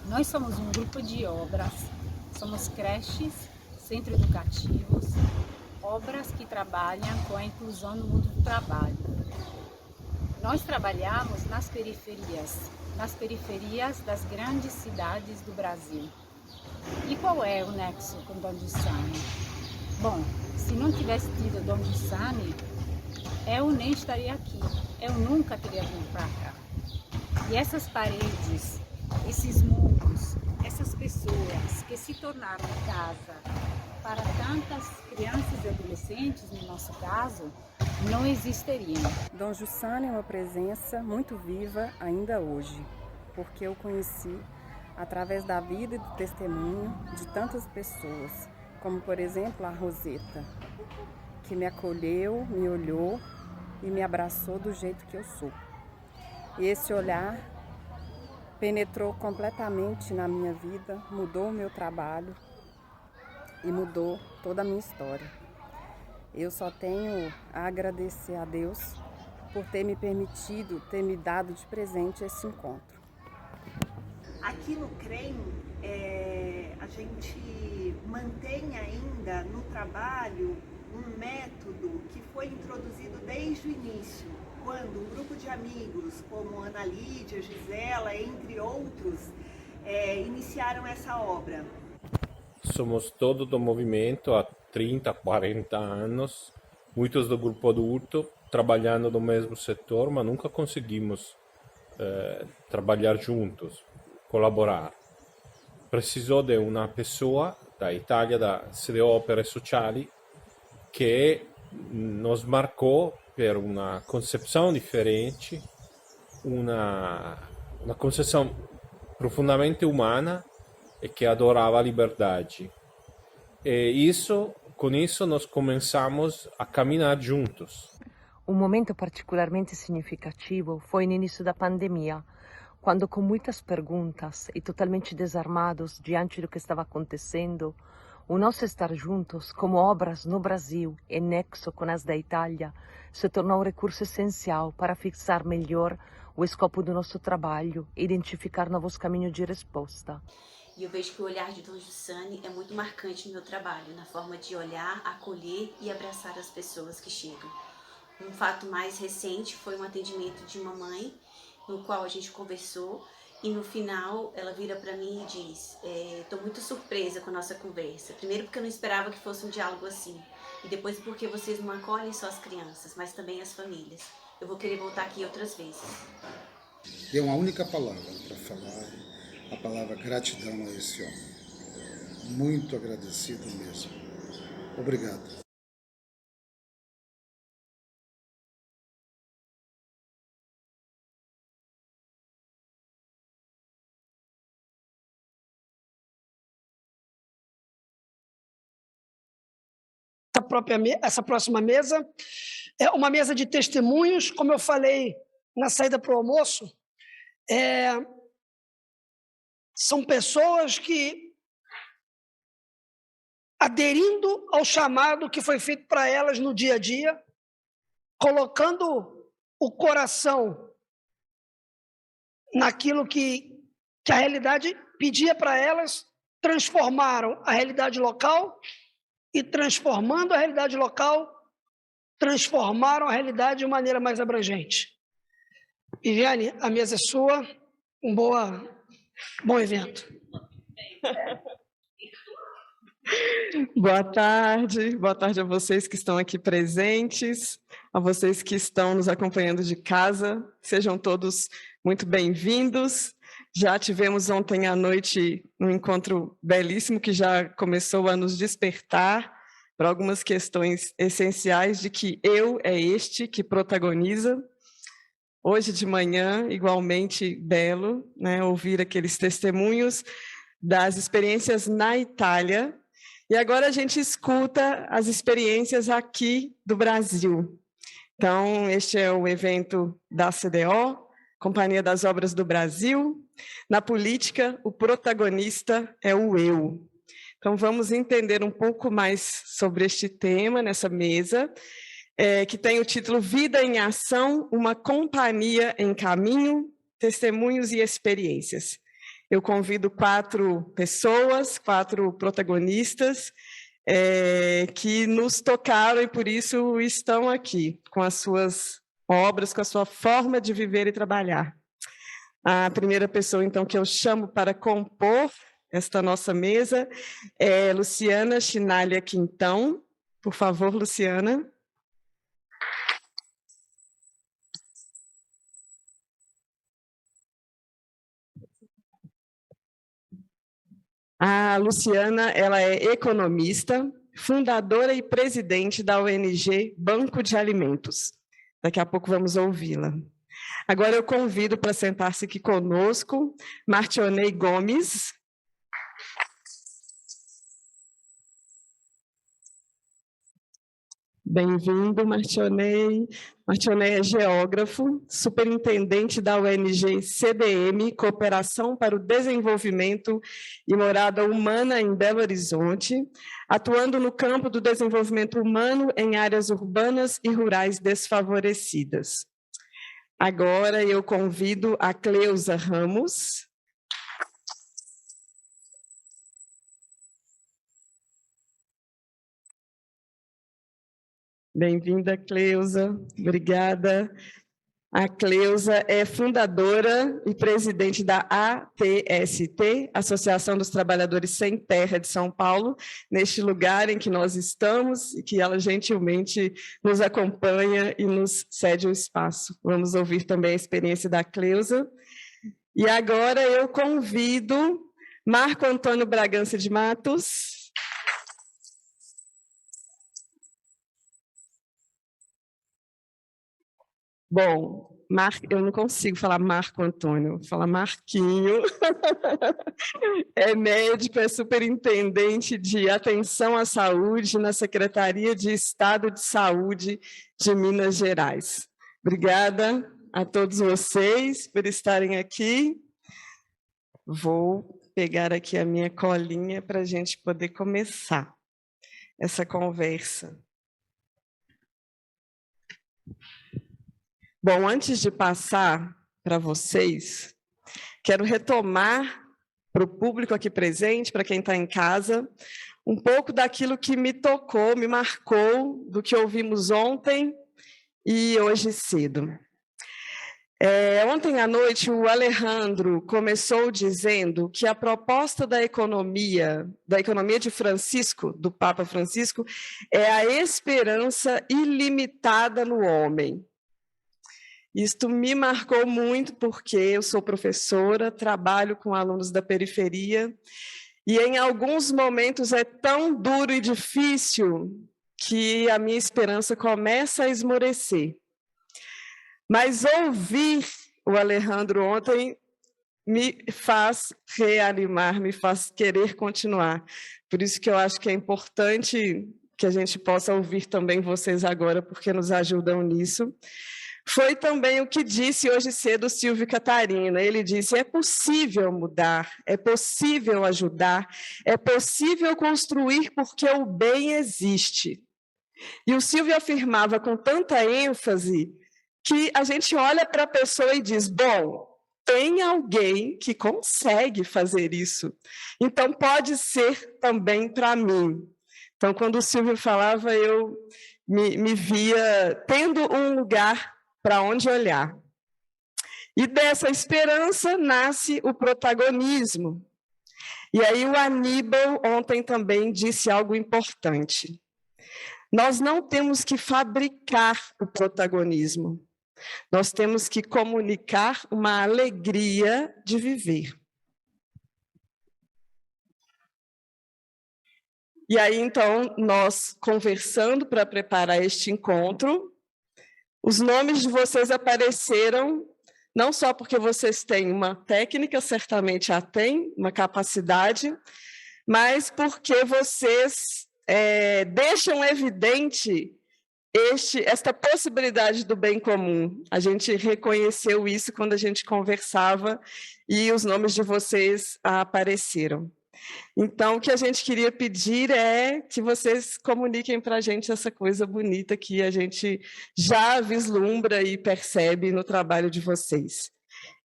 Nós somos um grupo de obras, somos creches, centros educativos, obras que trabalham com a inclusão no mundo do trabalho. Nós trabalhamos nas periferias das grandes cidades do Brasil. E qual é o nexo com Dom Giussani? Bom, se não tivesse tido Dom Giussani, eu nem estaria aqui, eu nunca teria vindo para cá. E essas paredes, esses muros, essas pessoas que se tornaram casa para tantas crianças e adolescentes, no nosso caso, não existiriam. Dom Giussani é uma presença muito viva ainda hoje, porque eu conheci através da vida e do testemunho de tantas pessoas, como por exemplo a Roseta, que me acolheu, me olhou e me abraçou do jeito que eu sou. E esse olhar penetrou completamente na minha vida, mudou o meu trabalho e mudou toda a minha história. Eu só tenho a agradecer a Deus por ter me permitido, ter me dado de presente esse encontro. Aqui no CREM, a gente mantém ainda no trabalho um método que foi introduzido desde o início, quando um grupo de amigos, como Ana Lídia, Gisela, entre outros, iniciaram essa obra. Somos todos do movimento há 30, 40 anos, muitos do grupo adulto, trabalhando no mesmo setor, mas nunca conseguimos trabalhar juntos, colaborar. Precisou de uma pessoa da Itália, da CDO Opere Sociali, que nos marcou per uma concepção diferente, uma concepção profundamente humana e que adorava a liberdade. E com isso nós começamos a caminhar juntos. Um momento particularmente significativo foi no início da pandemia, quando com muitas perguntas e totalmente desarmados diante do que estava acontecendo, o nosso estar juntos como obras no Brasil e nexo com as da Itália se tornou um recurso essencial para fixar melhor o escopo do nosso trabalho e identificar novos caminhos de resposta. E eu vejo que o olhar de Dom Giussani é muito marcante no meu trabalho, na forma de olhar, acolher e abraçar as pessoas que chegam. Um fato mais recente foi um atendimento de uma mãe, no qual a gente conversou, e no final ela vira para mim e diz: estou muito surpresa com a nossa conversa. Primeiro porque eu não esperava que fosse um diálogo assim, e depois porque vocês não acolhem só as crianças, mas também as famílias. Eu vou querer voltar aqui outras vezes. Tem uma única palavra para falar, a palavra gratidão a esse homem. Muito agradecido mesmo. Obrigado. Essa próxima mesa é uma mesa de testemunhos, como eu falei na saída para o almoço, são pessoas que, aderindo ao chamado que foi feito para elas no dia a dia, colocando o coração naquilo que a realidade pedia para elas, transformaram a realidade local e, transformando a realidade local, transformaram a realidade de maneira mais abrangente. Viviane, a mesa é sua. Um bom evento. Boa tarde a vocês que estão aqui presentes, a vocês que estão nos acompanhando de casa, sejam todos muito bem-vindos. Já tivemos ontem à noite um encontro belíssimo que já começou a nos despertar para algumas questões essenciais de que eu é este que protagoniza. Hoje de manhã, igualmente belo, né, ouvir aqueles testemunhos das experiências na Itália, e agora a gente escuta as experiências aqui do Brasil. Então, este é o evento da CDO, Companhia das Obras do Brasil. Na política, o protagonista é o eu. Então, vamos entender um pouco mais sobre este tema nessa mesa, que tem o título Vida em Ação, uma companhia em caminho, testemunhos e experiências. eu convido 4 pessoas, 4 protagonistas, que nos tocaram e por isso estão aqui, com as suas obras, com a sua forma de viver e trabalhar. A primeira pessoa, então, que eu chamo para compor esta nossa mesa é Luciana Chinalha Quintão. Por favor, Luciana. A Luciana, ela é economista, fundadora e presidente da ONG Banco de Alimentos. Daqui a pouco vamos ouvi-la. Agora eu convido para sentar-se aqui conosco Martionei Gomes. Bem-vindo, Martionei. Martionei é geógrafo, superintendente da ONG CDM, Cooperação para o Desenvolvimento e Morada Humana em Belo Horizonte, atuando no campo do desenvolvimento humano em áreas urbanas e rurais desfavorecidas. Agora eu convido a Cleusa Ramos. Bem-vinda, Cleusa. Obrigada. A Cleusa é fundadora e presidente da ATST, Associação dos Trabalhadores Sem Terra de São Paulo, neste lugar em que nós estamos e que ela gentilmente nos acompanha e nos cede o espaço. Vamos ouvir também a experiência da Cleusa. E agora eu convido Marco Antônio Bragança de Matos. Bom, eu não consigo falar Marco Antônio, vou falar Marquinho. É médico, é superintendente de atenção à saúde na Secretaria de Estado de Saúde de Minas Gerais. Obrigada a todos vocês por estarem aqui. Vou pegar aqui a minha colinha para a gente poder começar essa conversa. Bom, antes de passar para vocês, quero retomar para o público aqui presente, para quem está em casa, um pouco daquilo que me tocou, me marcou, do que ouvimos ontem e hoje cedo. Ontem à noite, o Alejandro começou dizendo que a proposta da economia de Francisco, do Papa Francisco, é a esperança ilimitada no homem. Isto me marcou muito porque eu sou professora, trabalho com alunos da periferia e em alguns momentos é tão duro e difícil que a minha esperança começa a esmorecer. Mas ouvir o Alejandro ontem me faz reanimar, me faz querer continuar. Por isso que eu acho que é importante que a gente possa ouvir também vocês agora, porque nos ajudam nisso. Foi também o que disse hoje cedo o Silvio Catarina. Ele disse, é possível mudar, é possível ajudar, é possível construir porque o bem existe. E o Silvio afirmava com tanta ênfase que a gente olha para a pessoa e diz, bom, tem alguém que consegue fazer isso, então pode ser também para mim. Então, quando o Silvio falava, eu me via tendo um lugar para onde olhar. E dessa esperança nasce o protagonismo. E aí o Aníbal ontem também disse algo importante. Nós não temos que fabricar o protagonismo. Nós temos que comunicar uma alegria de viver. E aí, então, nós conversando para preparar este encontro, os nomes de vocês apareceram, não só porque vocês têm uma técnica, certamente já têm, uma capacidade, mas porque vocês deixam evidente esta possibilidade do bem comum. A gente reconheceu isso quando a gente conversava e os nomes de vocês apareceram. Então, o que a gente queria pedir é que vocês comuniquem para a gente essa coisa bonita que a gente já vislumbra e percebe no trabalho de vocês.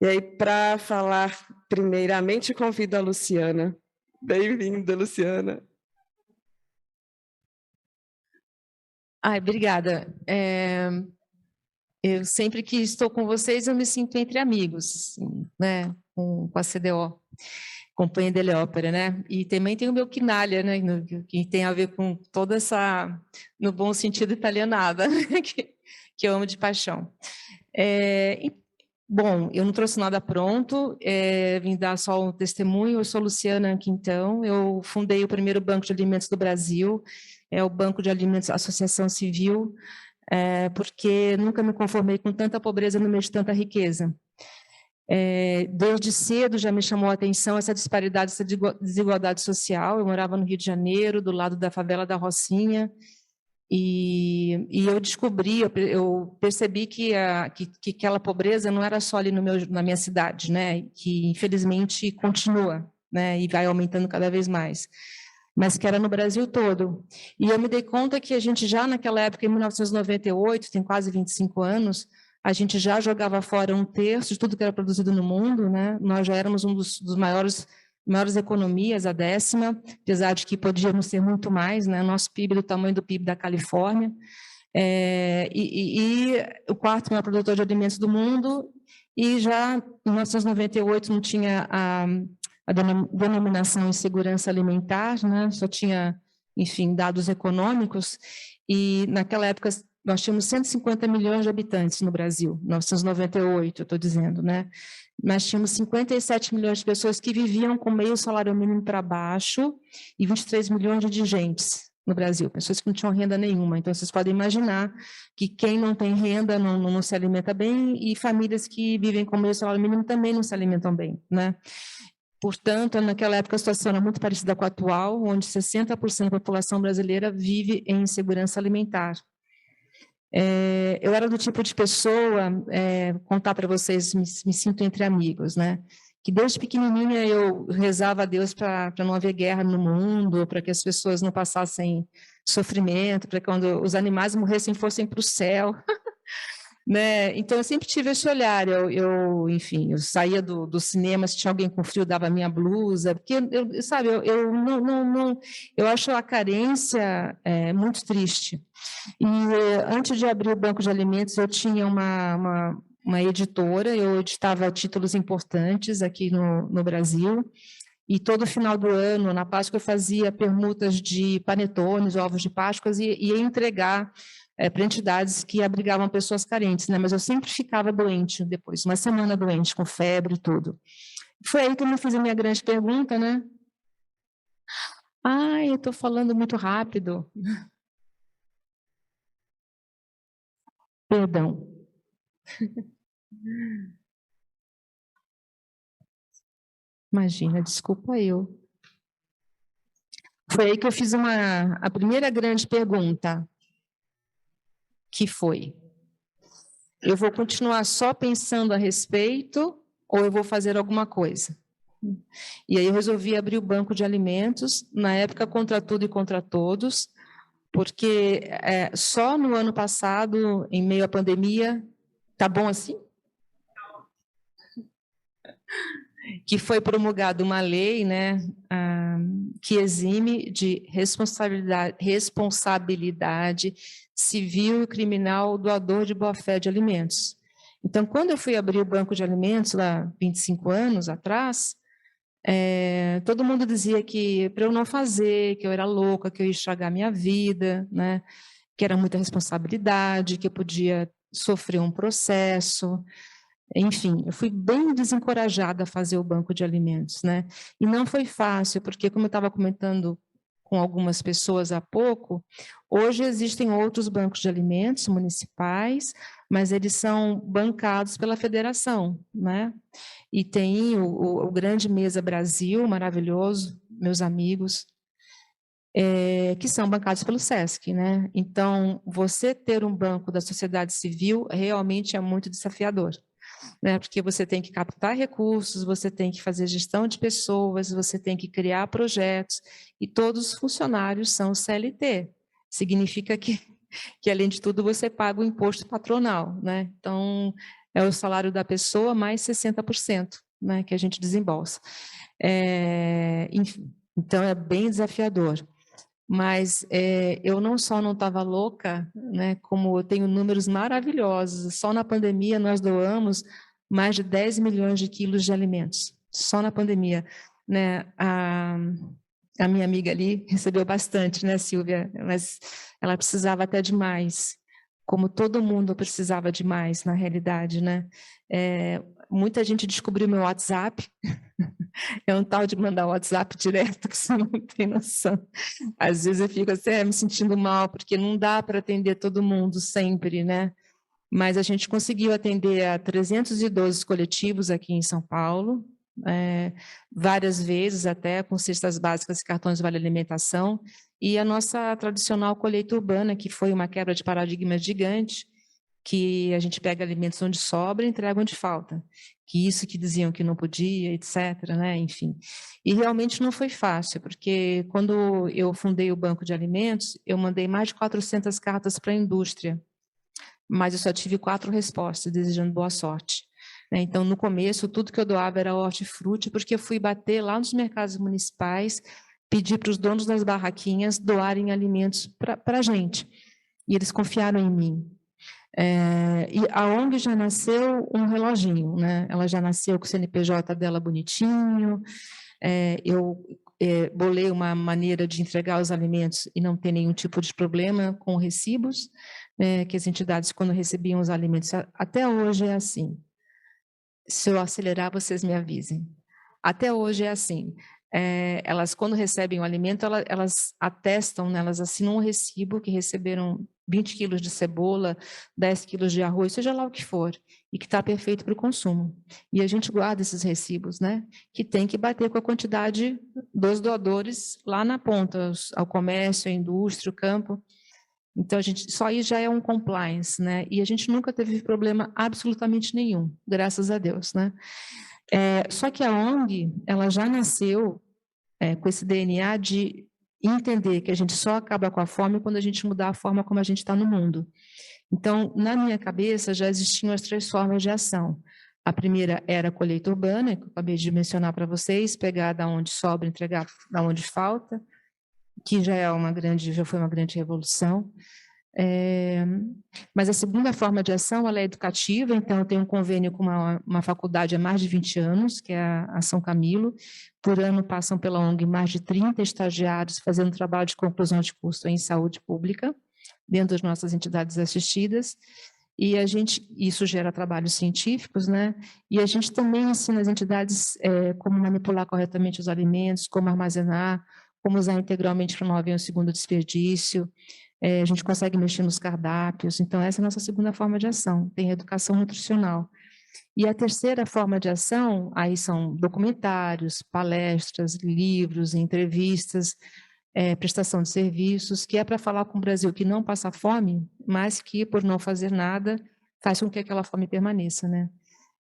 E aí, para falar primeiramente, convido a Luciana. Bem-vinda, Luciana. Ai, obrigada. Eu sempre que estou com vocês, eu me sinto entre amigos, assim, né? Com a CDO, Companhia delle Opere, né? E também tem o meu quinalha, né? Que tem a ver com toda essa, no bom sentido, italianada, que eu amo de paixão. Bom, eu não trouxe nada pronto, vim dar só um testemunho. Eu sou Luciana Quintão, eu fundei o primeiro banco de alimentos do Brasil, é o Banco de Alimentos Associação Civil, porque nunca me conformei com tanta pobreza no meio de tanta riqueza. Desde cedo já me chamou a atenção essa disparidade, essa desigualdade social. Eu morava no Rio de Janeiro, do lado da favela da Rocinha, e eu descobri, eu percebi que aquela pobreza não era só ali na minha cidade, né? Que infelizmente continua, né? E vai aumentando cada vez mais, mas que era no Brasil todo. E eu me dei conta que a gente já naquela época, em 1998, tem quase 25 anos, a gente já jogava fora 1/3 de tudo que era produzido no mundo, né? Nós já éramos um dos maiores economias, a 10ª, apesar de que podíamos ser muito mais, né? Nosso PIB do tamanho do PIB da Califórnia, e o 4º maior produtor de alimentos do mundo, e já em 1998 não tinha a denominação em segurança alimentar, né? Só tinha, enfim, dados econômicos, e naquela época nós tínhamos 150 milhões de habitantes no Brasil, 1998, eu estou dizendo, né? Nós tínhamos 57 milhões de pessoas que viviam com meio salário mínimo para baixo e 23 milhões de indigentes no Brasil, pessoas que não tinham renda nenhuma. Então, vocês podem imaginar que quem não tem renda não se alimenta bem, e famílias que vivem com meio salário mínimo também não se alimentam bem, né? Portanto, naquela época a situação era muito parecida com a atual, onde 60% da população brasileira vive em insegurança alimentar. Eu era do tipo de pessoa, contar para vocês, me sinto entre amigos, né? Que desde pequenininha eu rezava a Deus para não haver guerra no mundo, para que as pessoas não passassem sofrimento, para que quando os animais morressem fossem para o céu. Né? Então, eu sempre tive esse olhar. Enfim, eu saía do cinema, se tinha alguém com frio, dava a minha blusa, porque, sabe, eu acho a carência muito triste. E antes de abrir o Banco de Alimentos, eu tinha uma editora, eu editava títulos importantes aqui no Brasil, e todo final do ano, na Páscoa, eu fazia permutas de panetones, ovos de Páscoa, e ia entregar para entidades que abrigavam pessoas carentes, né? Mas eu sempre ficava doente depois, uma semana doente, com febre e tudo. Foi aí que eu me fiz a minha grande pergunta, né? Eu estou falando muito rápido. Perdão. Imagina, desculpa eu. Foi aí que eu fiz a primeira grande pergunta, que foi: eu vou continuar só pensando a respeito ou eu vou fazer alguma coisa? E aí eu resolvi abrir o Banco de Alimentos, na época contra tudo e contra todos, porque só no ano passado, em meio à pandemia, tá bom assim? Que foi promulgada uma lei, né, que exime de responsabilidade civil e criminal o doador de boa-fé de alimentos. Então, quando eu fui abrir o Banco de Alimentos, lá 25 anos atrás, todo mundo dizia que para eu não fazer, que eu era louca, que eu ia estragar minha vida, né, que era muita responsabilidade, que eu podia sofrer um processo. Enfim, eu fui bem desencorajada a fazer o Banco de Alimentos, né? E não foi fácil, porque, como eu estava comentando com algumas pessoas há pouco, hoje existem outros bancos de alimentos municipais, mas eles são bancados pela federação, né? E tem o Grande Mesa Brasil, maravilhoso, meus amigos, que são bancados pelo SESC, né? Então, você ter um banco da sociedade civil realmente é muito desafiador, né? Porque você tem que captar recursos, você tem que fazer gestão de pessoas, você tem que criar projetos, e todos os funcionários são CLT. Significa que além de tudo, você paga o imposto patronal, né? Então, é o salário da pessoa mais 60%, né, que a gente desembolsa. Enfim, então é bem desafiador. Mas eu não só não estava louca, né, como eu tenho números maravilhosos. Só na pandemia nós doamos mais de 10 milhões de quilos de alimentos. Só na pandemia, né? A minha amiga ali recebeu bastante, né, Silvia? Mas ela precisava até de mais, como todo mundo precisava de mais, na realidade, né? Muita gente descobriu meu WhatsApp. É um tal de mandar o WhatsApp direto que você não tem noção. Às vezes eu fico assim, me sentindo mal, porque não dá para atender todo mundo sempre, né? Mas a gente conseguiu atender a 312 coletivos aqui em São Paulo, várias vezes até com cestas básicas e cartões Vale Alimentação, e a nossa tradicional colheita urbana, que foi uma quebra de paradigma gigante, que a gente pega alimentos onde sobra e entrega onde falta, que isso que diziam que não podia, etc., né? Enfim. E realmente não foi fácil, porque quando eu fundei o Banco de Alimentos, eu mandei mais de 400 cartas para a indústria, mas eu só tive 4 respostas, desejando boa sorte. Então, no começo, tudo que eu doava era hortifruti, porque eu fui bater lá nos mercados municipais, pedir para os donos das barraquinhas doarem alimentos para a gente. E eles confiaram em mim. E a ONG já nasceu um reloginho, né? Ela já nasceu com o CNPJ dela bonitinho. Eu bolei uma maneira de entregar os alimentos e não ter nenhum tipo de problema com recibos, que as entidades, quando recebiam os alimentos, até hoje é assim. Se eu acelerar, vocês me avisem. Até hoje é assim. Elas, quando recebem o alimento, elas atestam, né, elas assinam um recibo que receberam 20 quilos de cebola, 10 quilos de arroz, seja lá o que for, e que está perfeito para o consumo. E a gente guarda esses recibos, né, que tem que bater com a quantidade dos doadores lá na ponta, ao comércio, à indústria, o campo. Então, só aí já é um compliance, né? E a gente nunca teve problema absolutamente nenhum, graças a Deus, né? Só que a ONG, ela já nasceu com esse DNA de entender que a gente só acaba com a fome quando a gente mudar a forma como a gente está no mundo. Então, na minha cabeça, já existiam as 3 formas de ação. A primeira era a colheita urbana, que eu acabei de mencionar para vocês, pegar da onde sobra, entregar da onde falta, que já foi uma grande revolução. Mas a segunda forma de ação, ela é educativa, então eu tenho um convênio com uma faculdade há mais de 20 anos, que é a São Camilo. Por ano passam pela ONG mais de 30 estagiários fazendo trabalho de conclusão de curso em saúde pública, dentro das nossas entidades assistidas. E isso gera trabalhos científicos, né? E a gente também ensina as entidades como manipular corretamente os alimentos, como armazenar, como usar integralmente para não haver um segundo desperdício. A gente consegue mexer nos cardápios. Então, essa é a nossa segunda forma de ação. Tem a educação nutricional. E a terceira forma de ação, aí são documentários, palestras, livros, entrevistas, prestação de serviços, que é para falar com o Brasil que não passa fome, mas que, por não fazer nada, faz com que aquela fome permaneça, né?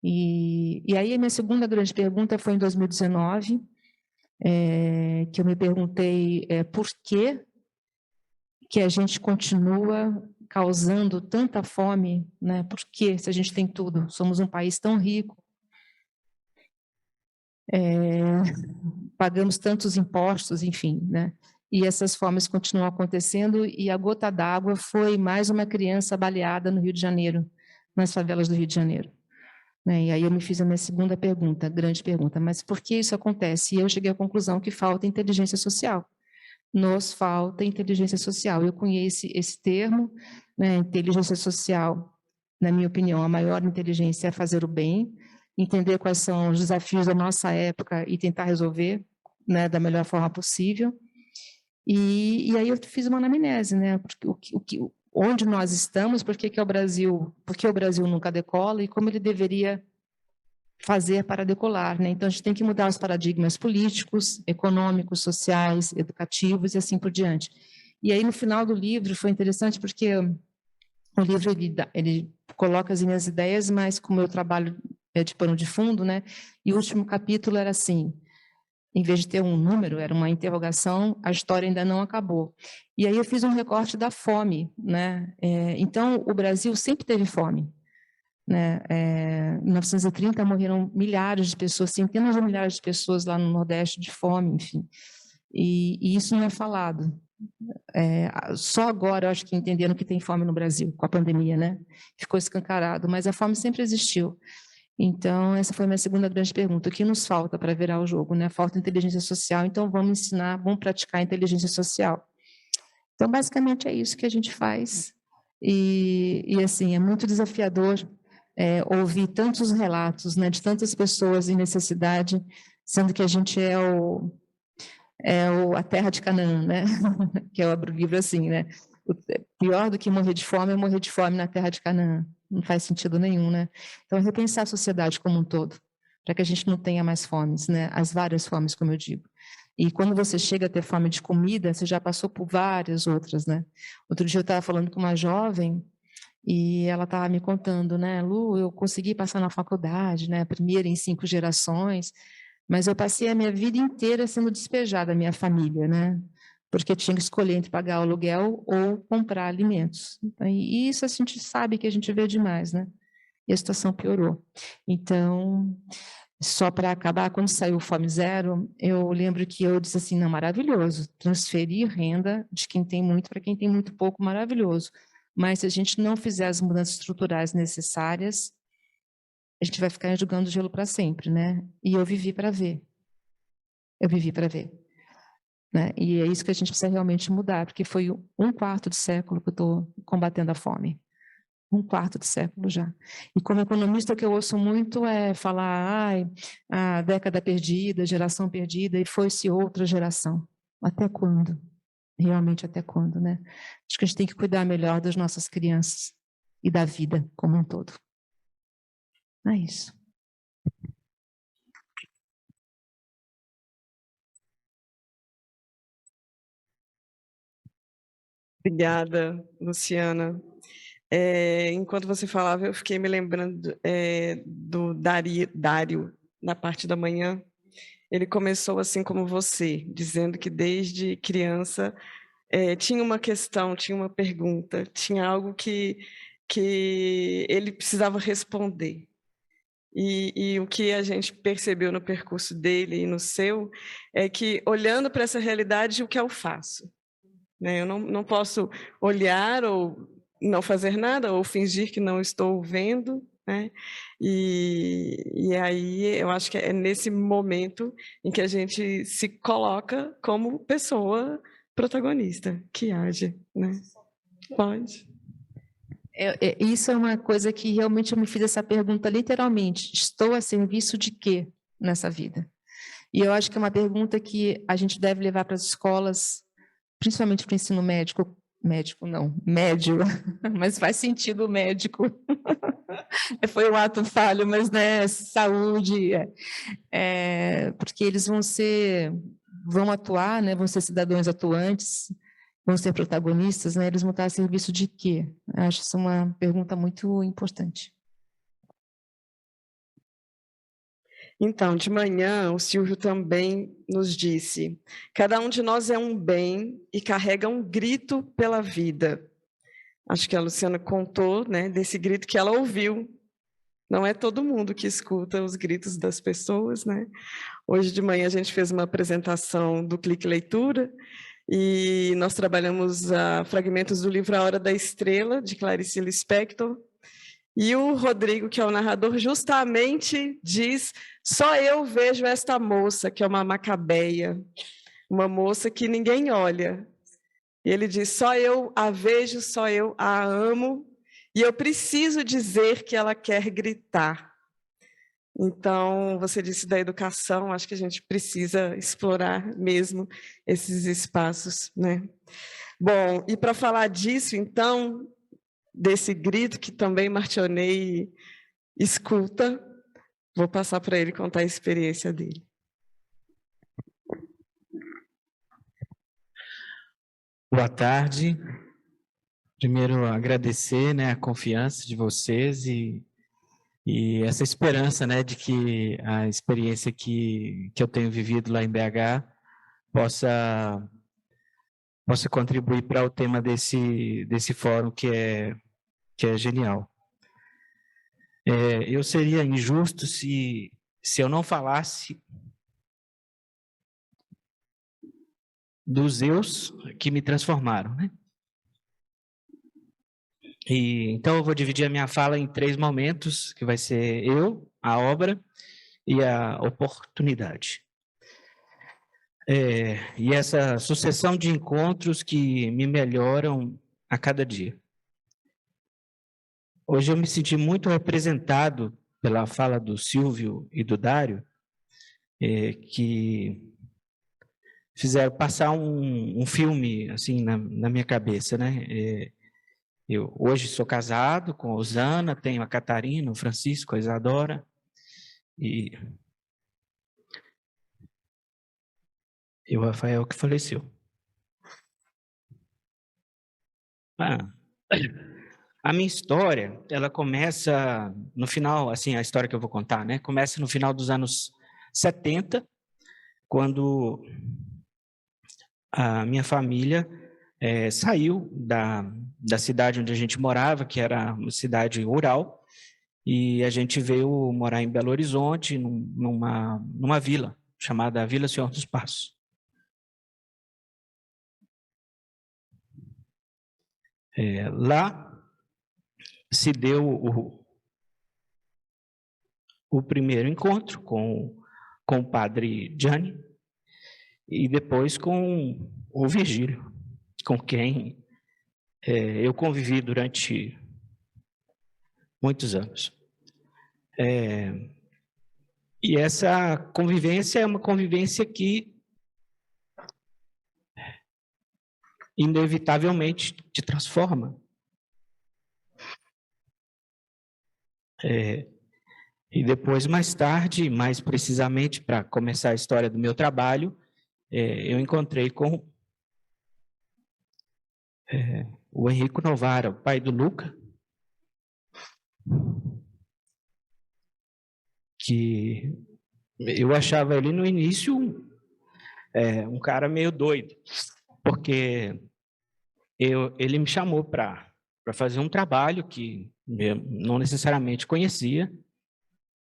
E aí a minha segunda grande pergunta foi em 2019, que eu me perguntei por que a gente continua causando tanta fome, né? Porque se a gente tem tudo, somos um país tão rico, pagamos tantos impostos, enfim, né? E essas fomes continuam acontecendo, e a gota d'água foi mais uma criança baleada no Rio de Janeiro, nas favelas do Rio de Janeiro. E aí eu me fiz a minha segunda pergunta, grande pergunta, mas por que isso acontece? E eu cheguei à conclusão que falta inteligência social. Nos falta inteligência social. Eu conheço esse termo, né? Inteligência social, na minha opinião, a maior inteligência é fazer o bem, entender quais são os desafios da nossa época e tentar resolver, né, da melhor forma possível. E aí eu fiz uma anamnese, né? Onde nós estamos, por que o Brasil nunca decola e como ele deveria fazer para decolar, né? Então, a gente tem que mudar os paradigmas políticos, econômicos, sociais, educativos e assim por diante. E aí, no final do livro, foi interessante porque o livro, ele coloca as minhas ideias, mas como eu trabalho de pano de fundo, né? E o último capítulo era assim, em vez de ter um número, era uma interrogação, a história ainda não acabou. E aí eu fiz um recorte da fome, né? Então, o Brasil sempre teve fome, né? Em 1930 morreram milhares de pessoas, centenas de milhares de pessoas lá no Nordeste de fome, enfim. E isso não é falado. Só agora, eu acho que entenderam que tem fome no Brasil, com a pandemia, né? Ficou escancarado, mas a fome sempre existiu. Então, essa foi a minha segunda grande pergunta. O que nos falta para virar o jogo, né? Falta inteligência social, então vamos ensinar, vamos praticar inteligência social. Então, basicamente, é isso que a gente faz. E assim, é muito desafiador ouvir tantos relatos, né, de tantas pessoas em necessidade, sendo que a gente a terra de Canaã, né? Que eu abro o livro assim, né? Pior do que morrer de fome é morrer de fome na terra de Canaã. Não faz sentido nenhum, né? Então, é repensar a sociedade como um todo, para que a gente não tenha mais fomes, né? As várias fomes, como eu digo. E quando você chega a ter fome de comida, você já passou por várias outras, né? Outro dia eu estava falando com uma jovem e ela estava me contando, né? Lu, eu consegui passar na faculdade, né? Primeira em 5 gerações, mas eu passei a minha vida inteira sendo despejada da minha família, né? Porque tinha que escolher entre pagar o aluguel ou comprar alimentos. E isso a gente sabe que a gente vê demais, né? E a situação piorou. Então, só para acabar, quando saiu o Fome Zero, eu lembro que eu disse assim, não, maravilhoso, transferir renda de quem tem muito para quem tem muito pouco, maravilhoso. Mas se a gente não fizer as mudanças estruturais necessárias, a gente vai ficar enxugando gelo para sempre, né? E eu vivi para ver. Eu vivi para ver. Né? E é isso que a gente precisa realmente mudar, porque foi 1/4 de século que eu estou combatendo a fome. 1/4 de século já. E como economista, o que eu ouço muito é falar, a década perdida, geração perdida, e foi-se outra geração. Até quando? Realmente até quando, né? Acho que a gente tem que cuidar melhor das nossas crianças e da vida como um todo. É isso. Obrigada, Luciana. Enquanto você falava, eu fiquei me lembrando do Dário, na parte da manhã. Ele começou assim como você, dizendo que desde criança tinha uma questão, tinha uma pergunta, tinha algo que ele precisava responder. E o que a gente percebeu no percurso dele e no seu é que, olhando para essa realidade, o que eu faço? Né? Eu não posso olhar ou não fazer nada, ou fingir que não estou vendo, né? E aí eu acho que é nesse momento em que a gente se coloca como pessoa protagonista, que age, né? Pode. Isso é uma coisa que realmente eu me fiz essa pergunta literalmente. Estou a serviço de quê nessa vida? E eu acho que é uma pergunta que a gente deve levar para as escolas, principalmente para o ensino médio, médio, mas faz sentido o médico. Foi um ato falho, mas né, saúde, porque eles vão atuar, né, vão ser cidadãos atuantes, vão ser protagonistas, né, eles vão estar a serviço de quê? Eu acho isso uma pergunta muito importante. Então, de manhã, o Silvio também nos disse: cada um de nós é um bem e carrega um grito pela vida. Acho que a Luciana contou, né, desse grito que ela ouviu. Não é todo mundo que escuta os gritos das pessoas, né? Hoje de manhã a gente fez uma apresentação do Clique Leitura e nós trabalhamos fragmentos do livro A Hora da Estrela, de Clarice Lispector. E o Rodrigo, que é o narrador, justamente diz: só eu vejo esta moça, que é uma macabeia, uma moça que ninguém olha. E ele diz: só eu a vejo, só eu a amo, e eu preciso dizer que ela quer gritar. Então, você disse da educação, acho que a gente precisa explorar mesmo esses espaços, né? Bom, e para falar disso, então, desse grito que também Martionei escuta, vou passar para ele contar a experiência dele. Boa tarde. Primeiro, agradecer, né, a confiança de vocês e essa esperança, né, de que a experiência que eu tenho vivido lá em BH possa contribuir para o tema desse fórum que é genial. Eu seria injusto se eu não falasse dos eus que me transformaram, né? Então eu vou dividir a minha fala em 3 momentos, que vai ser eu, a obra e a oportunidade. E essa sucessão de encontros que me melhoram a cada dia. Hoje eu me senti muito representado pela fala do Silvio e do Dário, que fizeram passar um filme assim na minha cabeça, né? Eu hoje sou casado com a Osana, tenho a Catarina, o Francisco, a Isadora, e o Rafael que faleceu. A minha história, ela começa no final, assim, a história que eu vou contar, né? Começa no final dos anos 70, quando a minha família saiu da cidade onde a gente morava, que era uma cidade rural, e a gente veio morar em Belo Horizonte, numa vila, chamada Vila Senhor dos Passos. Lá se deu o primeiro encontro com o padre Gianni e depois com o Virgílio, com quem eu convivi durante muitos anos. E essa convivência é uma convivência que inevitavelmente te transforma. E depois, mais tarde, mais precisamente, para começar a história do meu trabalho, eu encontrei com o Henrico Novara, o pai do Luca, que eu achava ele no início um cara meio doido, porque ele me chamou para fazer um trabalho que eu não necessariamente conhecia,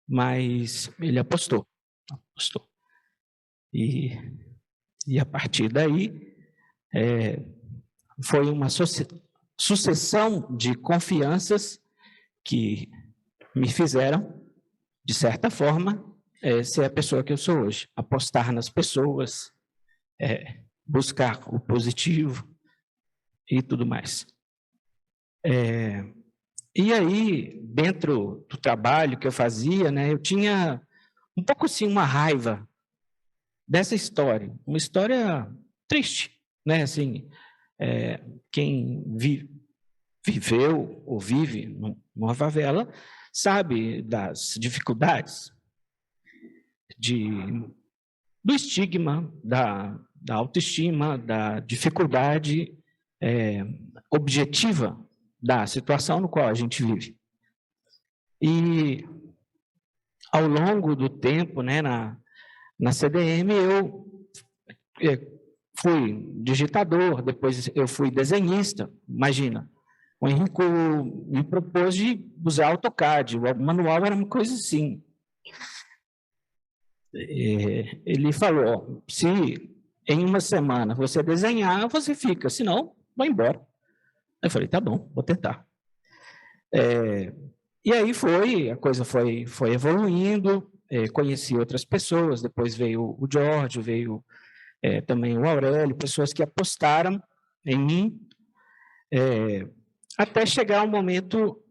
mas ele apostou. E a partir daí, foi uma sucessão de confianças que me fizeram, de certa forma, ser a pessoa que eu sou hoje. Apostar nas pessoas, buscar o positivo e tudo mais. E aí, dentro do trabalho que eu fazia, né, eu tinha um pouco assim uma raiva dessa história, uma história triste, né, assim, quem viveu ou vive numa favela sabe das dificuldades, do estigma, da autoestima, da dificuldade objetiva da situação no qual a gente vive. E, ao longo do tempo, né, na CDM, eu fui digitador, depois eu fui desenhista. Imagina, o Henrico me propôs de usar AutoCAD, o manual era uma coisa assim. Ele falou, se em uma semana você desenhar, você fica, senão, vai embora. Eu falei, tá bom, vou tentar. E aí a coisa foi evoluindo, conheci outras pessoas, depois veio o Jorge, veio também o Aurélio, pessoas que apostaram em mim, até chegar um momento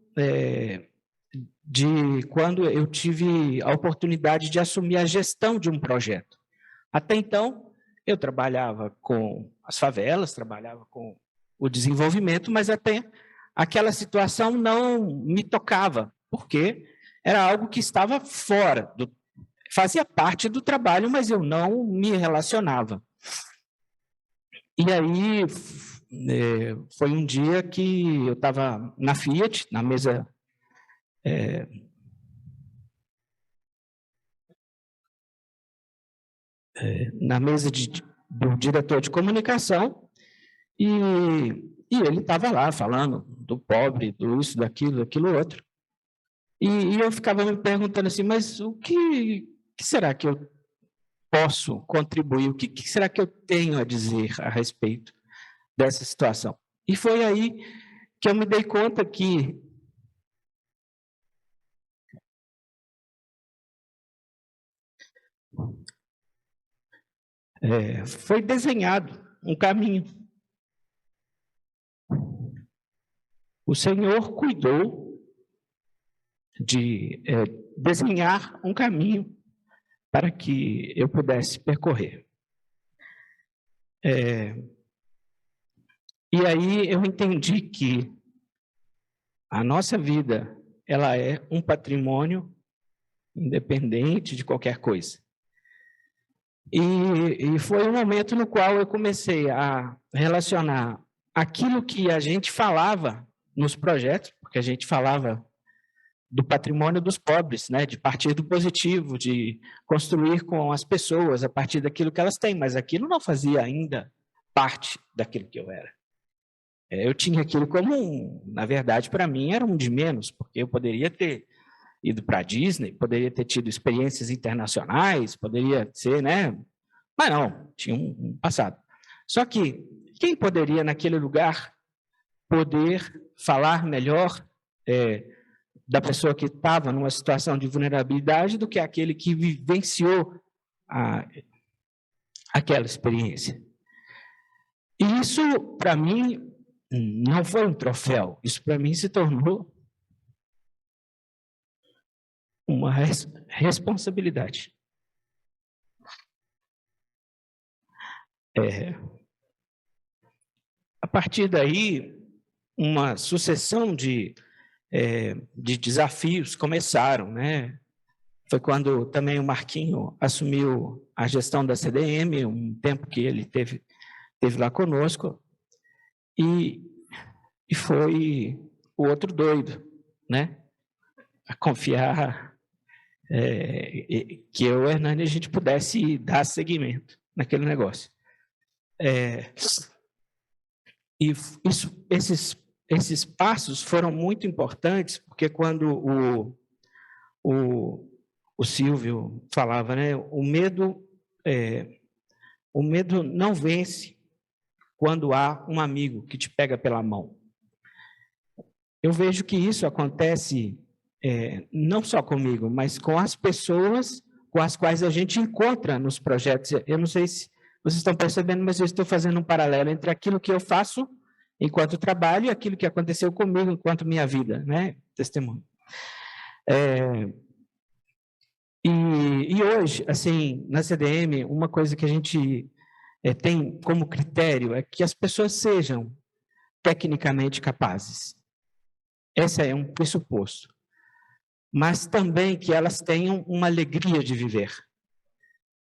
de quando eu tive a oportunidade de assumir a gestão de um projeto. Até então, eu trabalhava com as favelas, trabalhava com o desenvolvimento, mas até aquela situação não me tocava, porque era algo que estava fora, fazia parte do trabalho, mas eu não me relacionava. E aí, foi um dia que eu estava na Fiat, na mesa do diretor de comunicação, e ele estava lá falando do pobre, do isso, daquilo outro. E eu ficava me perguntando assim, mas o que será que eu posso contribuir? O que será que eu tenho a dizer a respeito dessa situação? E foi aí que eu me dei conta que foi desenhado um caminho. O Senhor cuidou de desenhar um caminho para que eu pudesse percorrer. E aí eu entendi que a nossa vida, ela é um patrimônio independente de qualquer coisa. E foi um momento no qual eu comecei a relacionar aquilo que a gente falava nos projetos, porque a gente falava do patrimônio dos pobres, né, de partir do positivo, de construir com as pessoas a partir daquilo que elas têm, mas aquilo não fazia ainda parte daquilo que eu era. Eu tinha aquilo como, na verdade, para mim era um de menos, porque eu poderia ter ido para a Disney, poderia ter tido experiências internacionais, poderia ser, né? Mas não, tinha um passado. Só que quem poderia, naquele lugar, poder falar melhor da pessoa que estava numa situação de vulnerabilidade do que aquele que vivenciou aquela experiência? E isso, para mim, não foi um troféu. Isso, para mim, se tornou uma responsabilidade. A partir daí, uma sucessão de desafios começaram, né? Foi quando também o Marquinho assumiu a gestão da CDM, um tempo que ele teve lá conosco, e foi o outro doido, né? A confiar que eu e o Hernani a gente pudesse dar seguimento naquele negócio. E esses passos foram muito importantes, porque quando o Silvio falava, né, o medo não vence quando há um amigo que te pega pela mão. Eu vejo que isso acontece não só comigo, mas com as pessoas com as quais a gente encontra nos projetos. Eu não sei se vocês estão percebendo, mas eu estou fazendo um paralelo entre aquilo que eu faço enquanto trabalho e aquilo que aconteceu comigo enquanto minha vida, né? Testemunho. E hoje, assim, na CDM, uma coisa que a gente tem como critério é que as pessoas sejam tecnicamente capazes. Esse é um pressuposto. Mas também que elas tenham uma alegria de viver.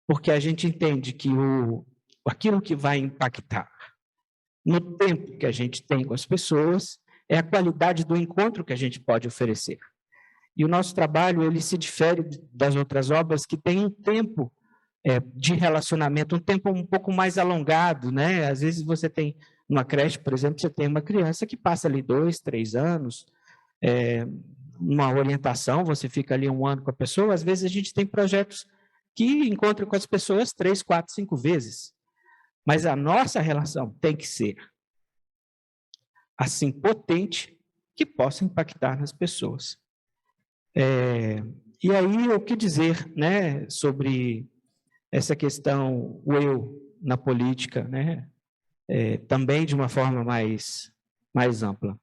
Porque a gente entende que aquilo que vai impactar no tempo que a gente tem com as pessoas é a qualidade do encontro que a gente pode oferecer. E o nosso trabalho, ele se difere das outras obras que tem um tempo de relacionamento, um tempo um pouco mais alongado, né? Às vezes você tem, numa creche, por exemplo, você tem uma criança que passa ali 2, 3 anos, uma orientação, você fica ali 1 ano com a pessoa. Às vezes a gente tem projetos que encontram com as pessoas 3, 4, 5 vezes. Mas a nossa relação tem que ser assim, potente, que possa impactar nas pessoas. E aí, o que dizer, né, sobre essa questão, o eu na política, né, também de uma forma mais ampla.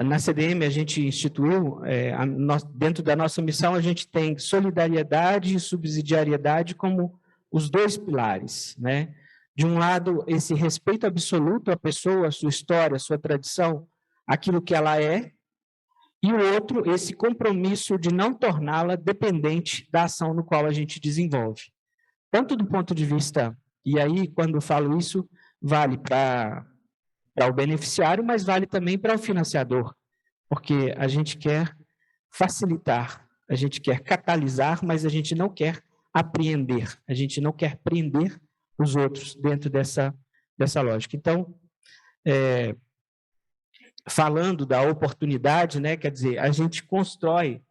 Na CDM, a gente instituiu, dentro da nossa missão, a gente tem solidariedade e subsidiariedade como os 2 pilares, né? De um lado, esse respeito absoluto à pessoa, à sua história, à sua tradição, aquilo que ela é, e o outro, esse compromisso de não torná-la dependente da ação no qual a gente desenvolve. Tanto do ponto de vista, e aí, quando eu falo isso, vale para o beneficiário, mas vale também para o financiador, porque a gente quer facilitar, a gente quer catalisar, mas a gente não quer apreender, a gente não quer prender os outros dentro dessa lógica. Então, falando da oportunidade, né? Quer dizer, a gente constrói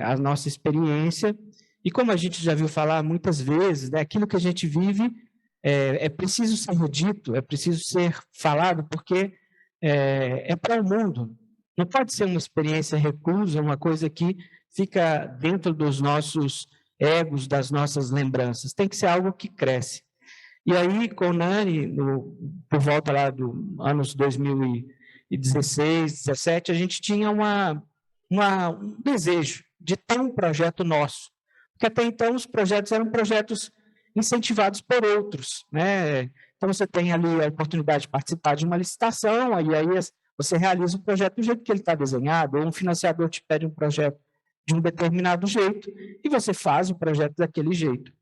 a nossa experiência, e como a gente já viu falar muitas vezes, né, aquilo que a gente vive é preciso ser dito, é preciso ser falado, porque é para o mundo. Não pode ser uma experiência reclusa, uma coisa que fica dentro dos nossos egos, das nossas lembranças. Tem que ser algo que cresce. E aí, com o Nani, por volta lá dos anos 2016, 2017, a gente tinha um desejo de ter um projeto nosso. Porque até então os projetos eram projetos incentivados por outros, né? Então você tem ali a oportunidade de participar de uma licitação, aí você realiza o projeto do jeito que ele está desenhado, ou um financiador te pede um projeto de um determinado jeito, e você faz o projeto daquele jeito.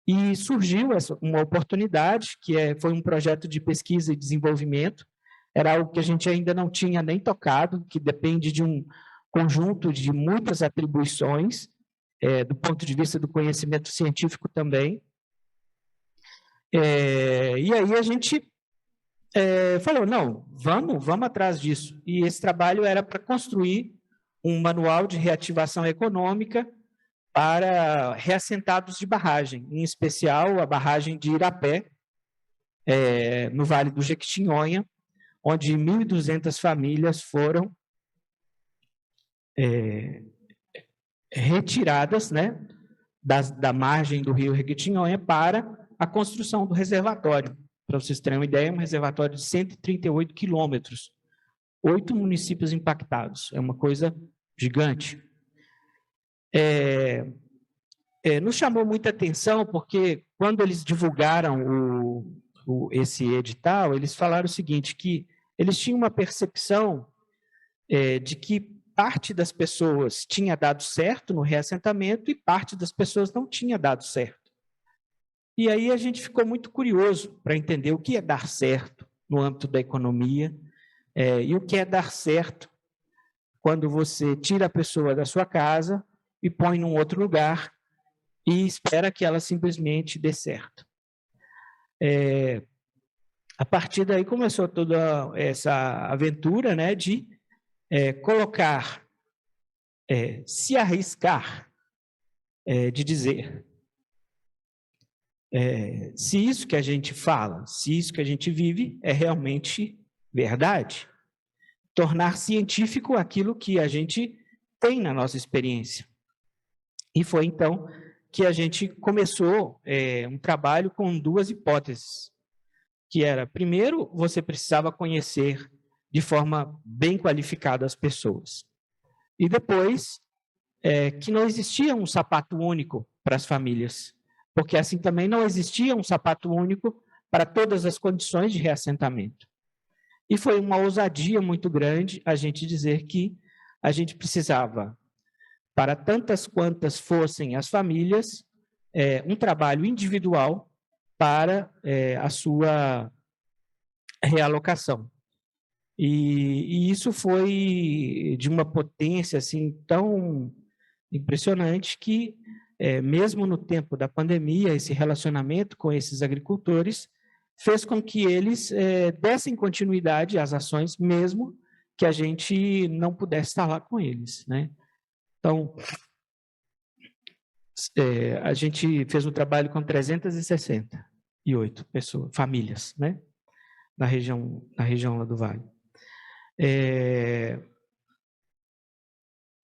E surgiu uma oportunidade, foi um projeto de pesquisa e desenvolvimento, era algo que a gente ainda não tinha nem tocado, que depende de um conjunto de muitas atribuições, do ponto de vista do conhecimento científico também. E aí a gente falou, não, vamos atrás disso. E esse trabalho era para construir um manual de reativação econômica para reassentados de barragem, em especial a barragem de Irapé, no Vale do Jequitinhonha, onde 1.200 famílias foram retiradas, né, da margem do rio Jequitinhonha para a construção do reservatório. Para vocês terem uma ideia, é um reservatório de 138 quilômetros, 8 municípios impactados, é uma coisa gigante. Nos chamou muita atenção porque quando eles divulgaram esse edital, eles falaram o seguinte, que eles tinham uma percepção de que parte das pessoas tinha dado certo no reassentamento e parte das pessoas não tinha dado certo. E aí a gente ficou muito curioso para entender o que é dar certo no âmbito da economia e o que é dar certo quando você tira a pessoa da sua casa e põe num outro lugar e espera que ela simplesmente dê certo. A partir daí começou toda essa aventura, né, de colocar, se arriscar, de dizer se isso que a gente fala, se isso que a gente vive é realmente verdade. Tornar científico aquilo que a gente tem na nossa experiência. E foi então que a gente começou um trabalho com 2 hipóteses, que era, primeiro, você precisava conhecer de forma bem qualificada as pessoas. E depois, que não existia um sapato único para as famílias, porque assim também não existia um sapato único para todas as condições de reassentamento. E foi uma ousadia muito grande a gente dizer que a gente precisava, para tantas quantas fossem as famílias, um trabalho individual para a sua realocação. E isso foi de uma potência assim, tão impressionante que, mesmo no tempo da pandemia, esse relacionamento com esses agricultores fez com que eles dessem continuidade às ações, mesmo que a gente não pudesse estar lá com eles, né? Então, a gente fez um trabalho com 368 pessoas, famílias, né? Na região lá do Vale.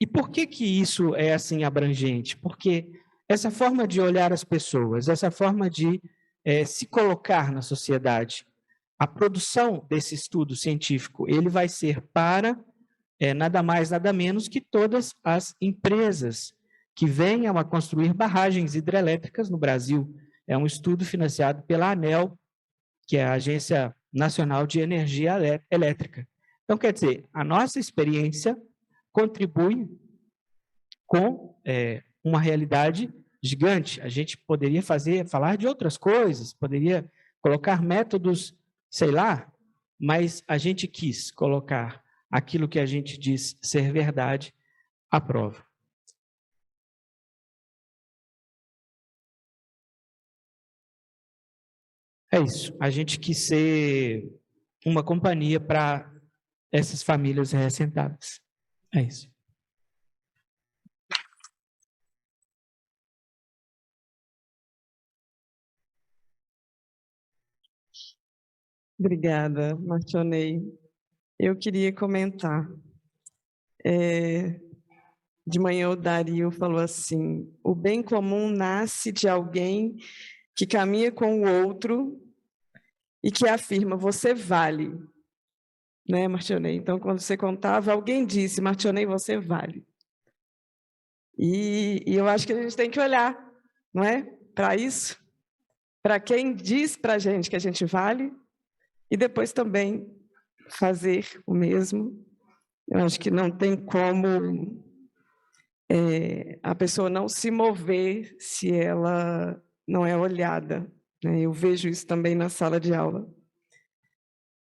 E por que isso é assim abrangente? Porque essa forma de olhar as pessoas, essa forma de se colocar na sociedade, a produção desse estudo científico, ele vai ser para nada mais, nada menos que todas as empresas que venham a construir barragens hidrelétricas no Brasil. É um estudo financiado pela ANEEL, que é a Agência Nacional de Energia Elétrica. Então, quer dizer, a nossa experiência contribui com uma realidade gigante. A gente poderia falar de outras coisas, poderia colocar métodos, sei lá, mas a gente quis colocar aquilo que a gente diz ser verdade à prova. É isso. A gente quis ser uma companhia para essas famílias reassentadas. É isso. Obrigada, Martionei. Eu queria comentar. De manhã o Dario falou assim: o bem comum nasce de alguém que caminha com o outro e que afirma, você vale. Né, Martionei? Então, quando você contava, alguém disse, Martionei, você vale. E eu acho que a gente tem que olhar, não é? Para isso, para quem diz para a gente que a gente vale, e depois também fazer o mesmo. Eu acho que não tem como a pessoa não se mover se ela não é olhada, né? Eu vejo isso também na sala de aula.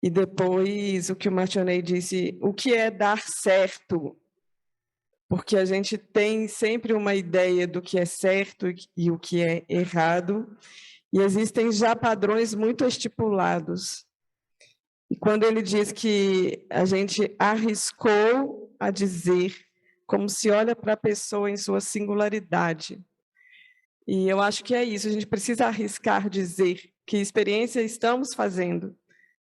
E depois, o que o Martionei disse, o que é dar certo? Porque a gente tem sempre uma ideia do que é certo e o que é errado, e existem já padrões muito estipulados. E quando ele diz que a gente arriscou a dizer, como se olha para a pessoa em sua singularidade. E eu acho que é isso, a gente precisa arriscar dizer que experiência estamos fazendo,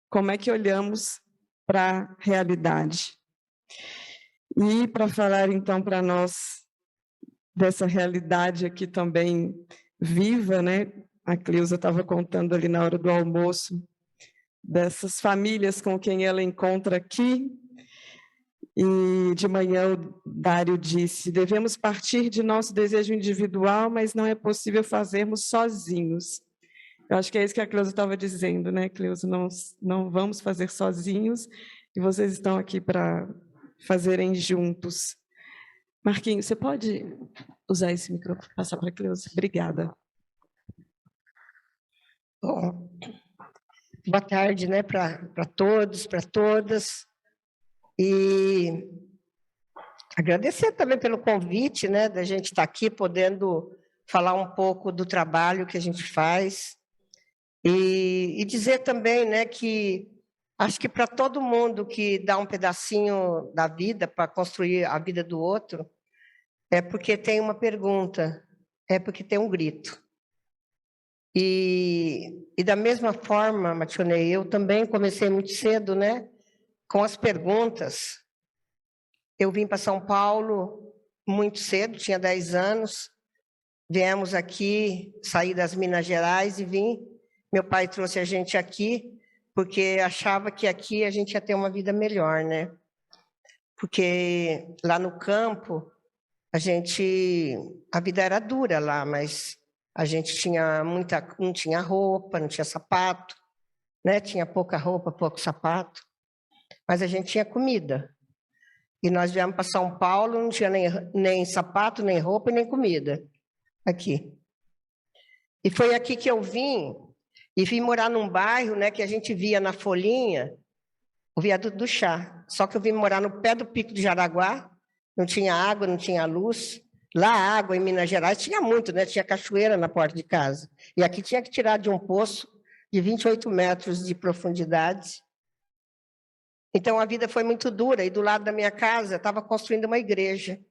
como é que olhamos para a realidade. E para falar, então, para nós dessa realidade aqui também viva, né? A Cleusa estava contando ali na hora do almoço, dessas famílias com quem ela encontra aqui. E de manhã o Dário disse, devemos partir de nosso desejo individual, mas não é possível fazermos sozinhos. Eu acho que é isso que a Cleusa estava dizendo, né, Cleusa? Não vamos fazer sozinhos, e vocês estão aqui para fazerem juntos. Marquinhos, você pode usar esse microfone, passar para a Cleusa? Obrigada. Bom, boa tarde, né, para todos, para todas. E agradecer também pelo convite, né, da gente estar aqui podendo falar um pouco do trabalho que a gente faz. E dizer também, né, que acho que para todo mundo que dá um pedacinho da vida para construir a vida do outro, é porque tem uma pergunta, é porque tem um grito. E da mesma forma, Martionei, eu também comecei muito cedo, né, com as perguntas. Eu vim para São Paulo muito cedo, tinha 10 anos, viemos aqui, saí das Minas Gerais e vim. Meu pai trouxe a gente aqui, porque achava que aqui a gente ia ter uma vida melhor, né? Porque lá no campo, a vida era dura lá, mas a gente tinha não tinha roupa, não tinha sapato, né? Tinha pouca roupa, pouco sapato, mas a gente tinha comida. E nós viemos para São Paulo, não tinha nem sapato, nem roupa, nem comida, aqui. E foi aqui que eu vim morar num bairro, né, que a gente via na Folhinha, o Viaduto do Chá. Só que eu vim morar no pé do Pico do Jaraguá, não tinha água, não tinha luz. Lá, água em Minas Gerais tinha muito, né? Tinha cachoeira na porta de casa. E aqui tinha que tirar de um poço de 28 metros de profundidade. Então, a vida foi muito dura. E do lado da minha casa, estava construindo uma igreja.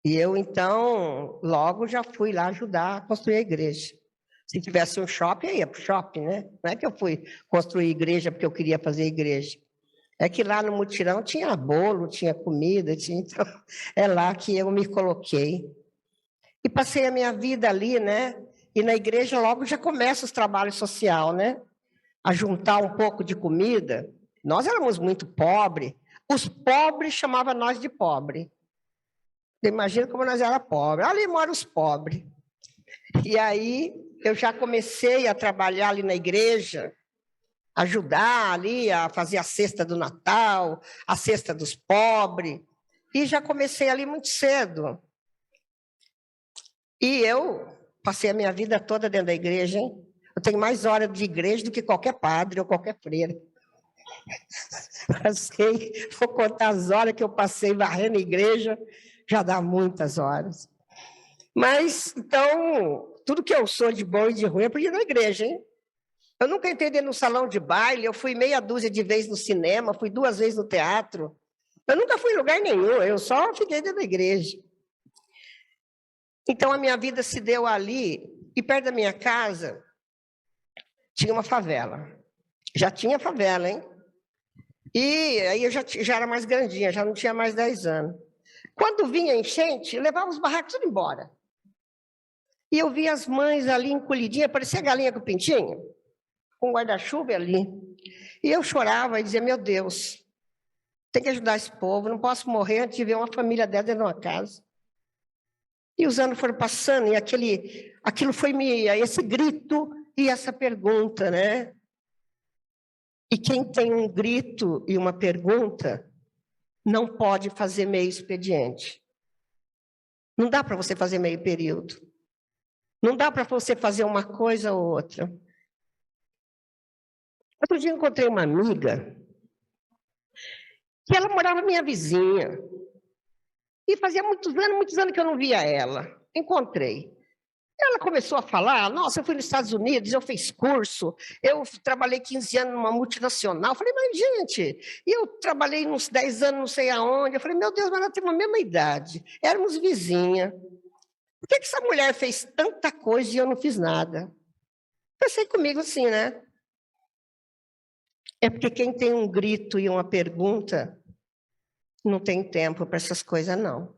E eu, então, logo já fui lá ajudar a construir a igreja. Se tivesse um shopping, eu ia para o shopping, né? Não é que eu fui construir igreja porque eu queria fazer igreja. É que lá no mutirão tinha bolo, tinha comida, então é lá que eu me coloquei. E passei a minha vida ali, né? E na igreja logo já começa os trabalhos sociais, né? A juntar um pouco de comida. Nós éramos muito pobres. Os pobres chamavam nós de pobre. Imagina como nós éramos pobres. Ali moram os pobres. E aí eu já comecei a trabalhar ali na igreja, ajudar ali a fazer a cesta do Natal, a cesta dos pobres, e já comecei ali muito cedo. E eu passei a minha vida toda dentro da igreja, hein? Eu tenho mais horas de igreja do que qualquer padre ou qualquer freira. Vou contar as horas que eu passei varrendo a igreja, já dá muitas horas. Mas, então, tudo que eu sou de bom e de ruim, eu aprendi na igreja, hein? Eu nunca entrei dentro de um salão de baile, eu fui meia dúzia de vezes no cinema, fui 2 vezes no teatro. Eu nunca fui em lugar nenhum, eu só fiquei dentro da igreja. Então, a minha vida se deu ali, e perto da minha casa tinha uma favela. Já tinha favela, hein? E aí eu já era mais grandinha, já não tinha mais 10 anos. Quando vinha enchente, levava os barracos tudo embora. E eu via as mães ali encolhidinhas, parecia galinha com pintinho, com guarda-chuva ali. E eu chorava e dizia, meu Deus, tem que ajudar esse povo, não posso morrer antes de ver uma família dela dentro de uma casa. E os anos foram passando, e aquilo foi esse grito e essa pergunta, né? E quem tem um grito e uma pergunta, não pode fazer meio expediente. Não dá para você fazer meio período. Não dá para você fazer uma coisa ou outra. Outro dia eu encontrei uma amiga, que ela morava minha vizinha. E fazia muitos anos que eu não via ela. Encontrei. Ela começou a falar, nossa, eu fui nos Estados Unidos, eu fiz curso, eu trabalhei 15 anos numa multinacional. Eu falei, mas gente, eu trabalhei uns 10 anos não sei aonde. Eu falei, meu Deus, mas nós temos a mesma idade, éramos vizinhas. Por que essa mulher fez tanta coisa e eu não fiz nada? Pensei comigo assim, né? É porque quem tem um grito e uma pergunta não tem tempo para essas coisas, não.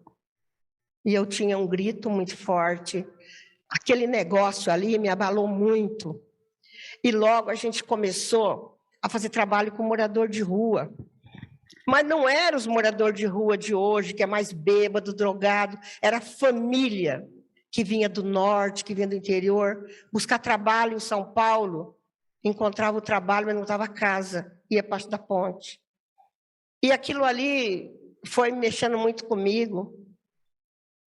E eu tinha um grito muito forte. Aquele negócio ali me abalou muito. E logo a gente começou a fazer trabalho com morador de rua. Mas não era os moradores de rua de hoje, que é mais bêbado, drogado. Era a família que vinha do norte, que vinha do interior, buscar trabalho em São Paulo. Encontrava o trabalho, mas não estava casa. Ia para da ponte. E aquilo ali foi mexendo muito comigo.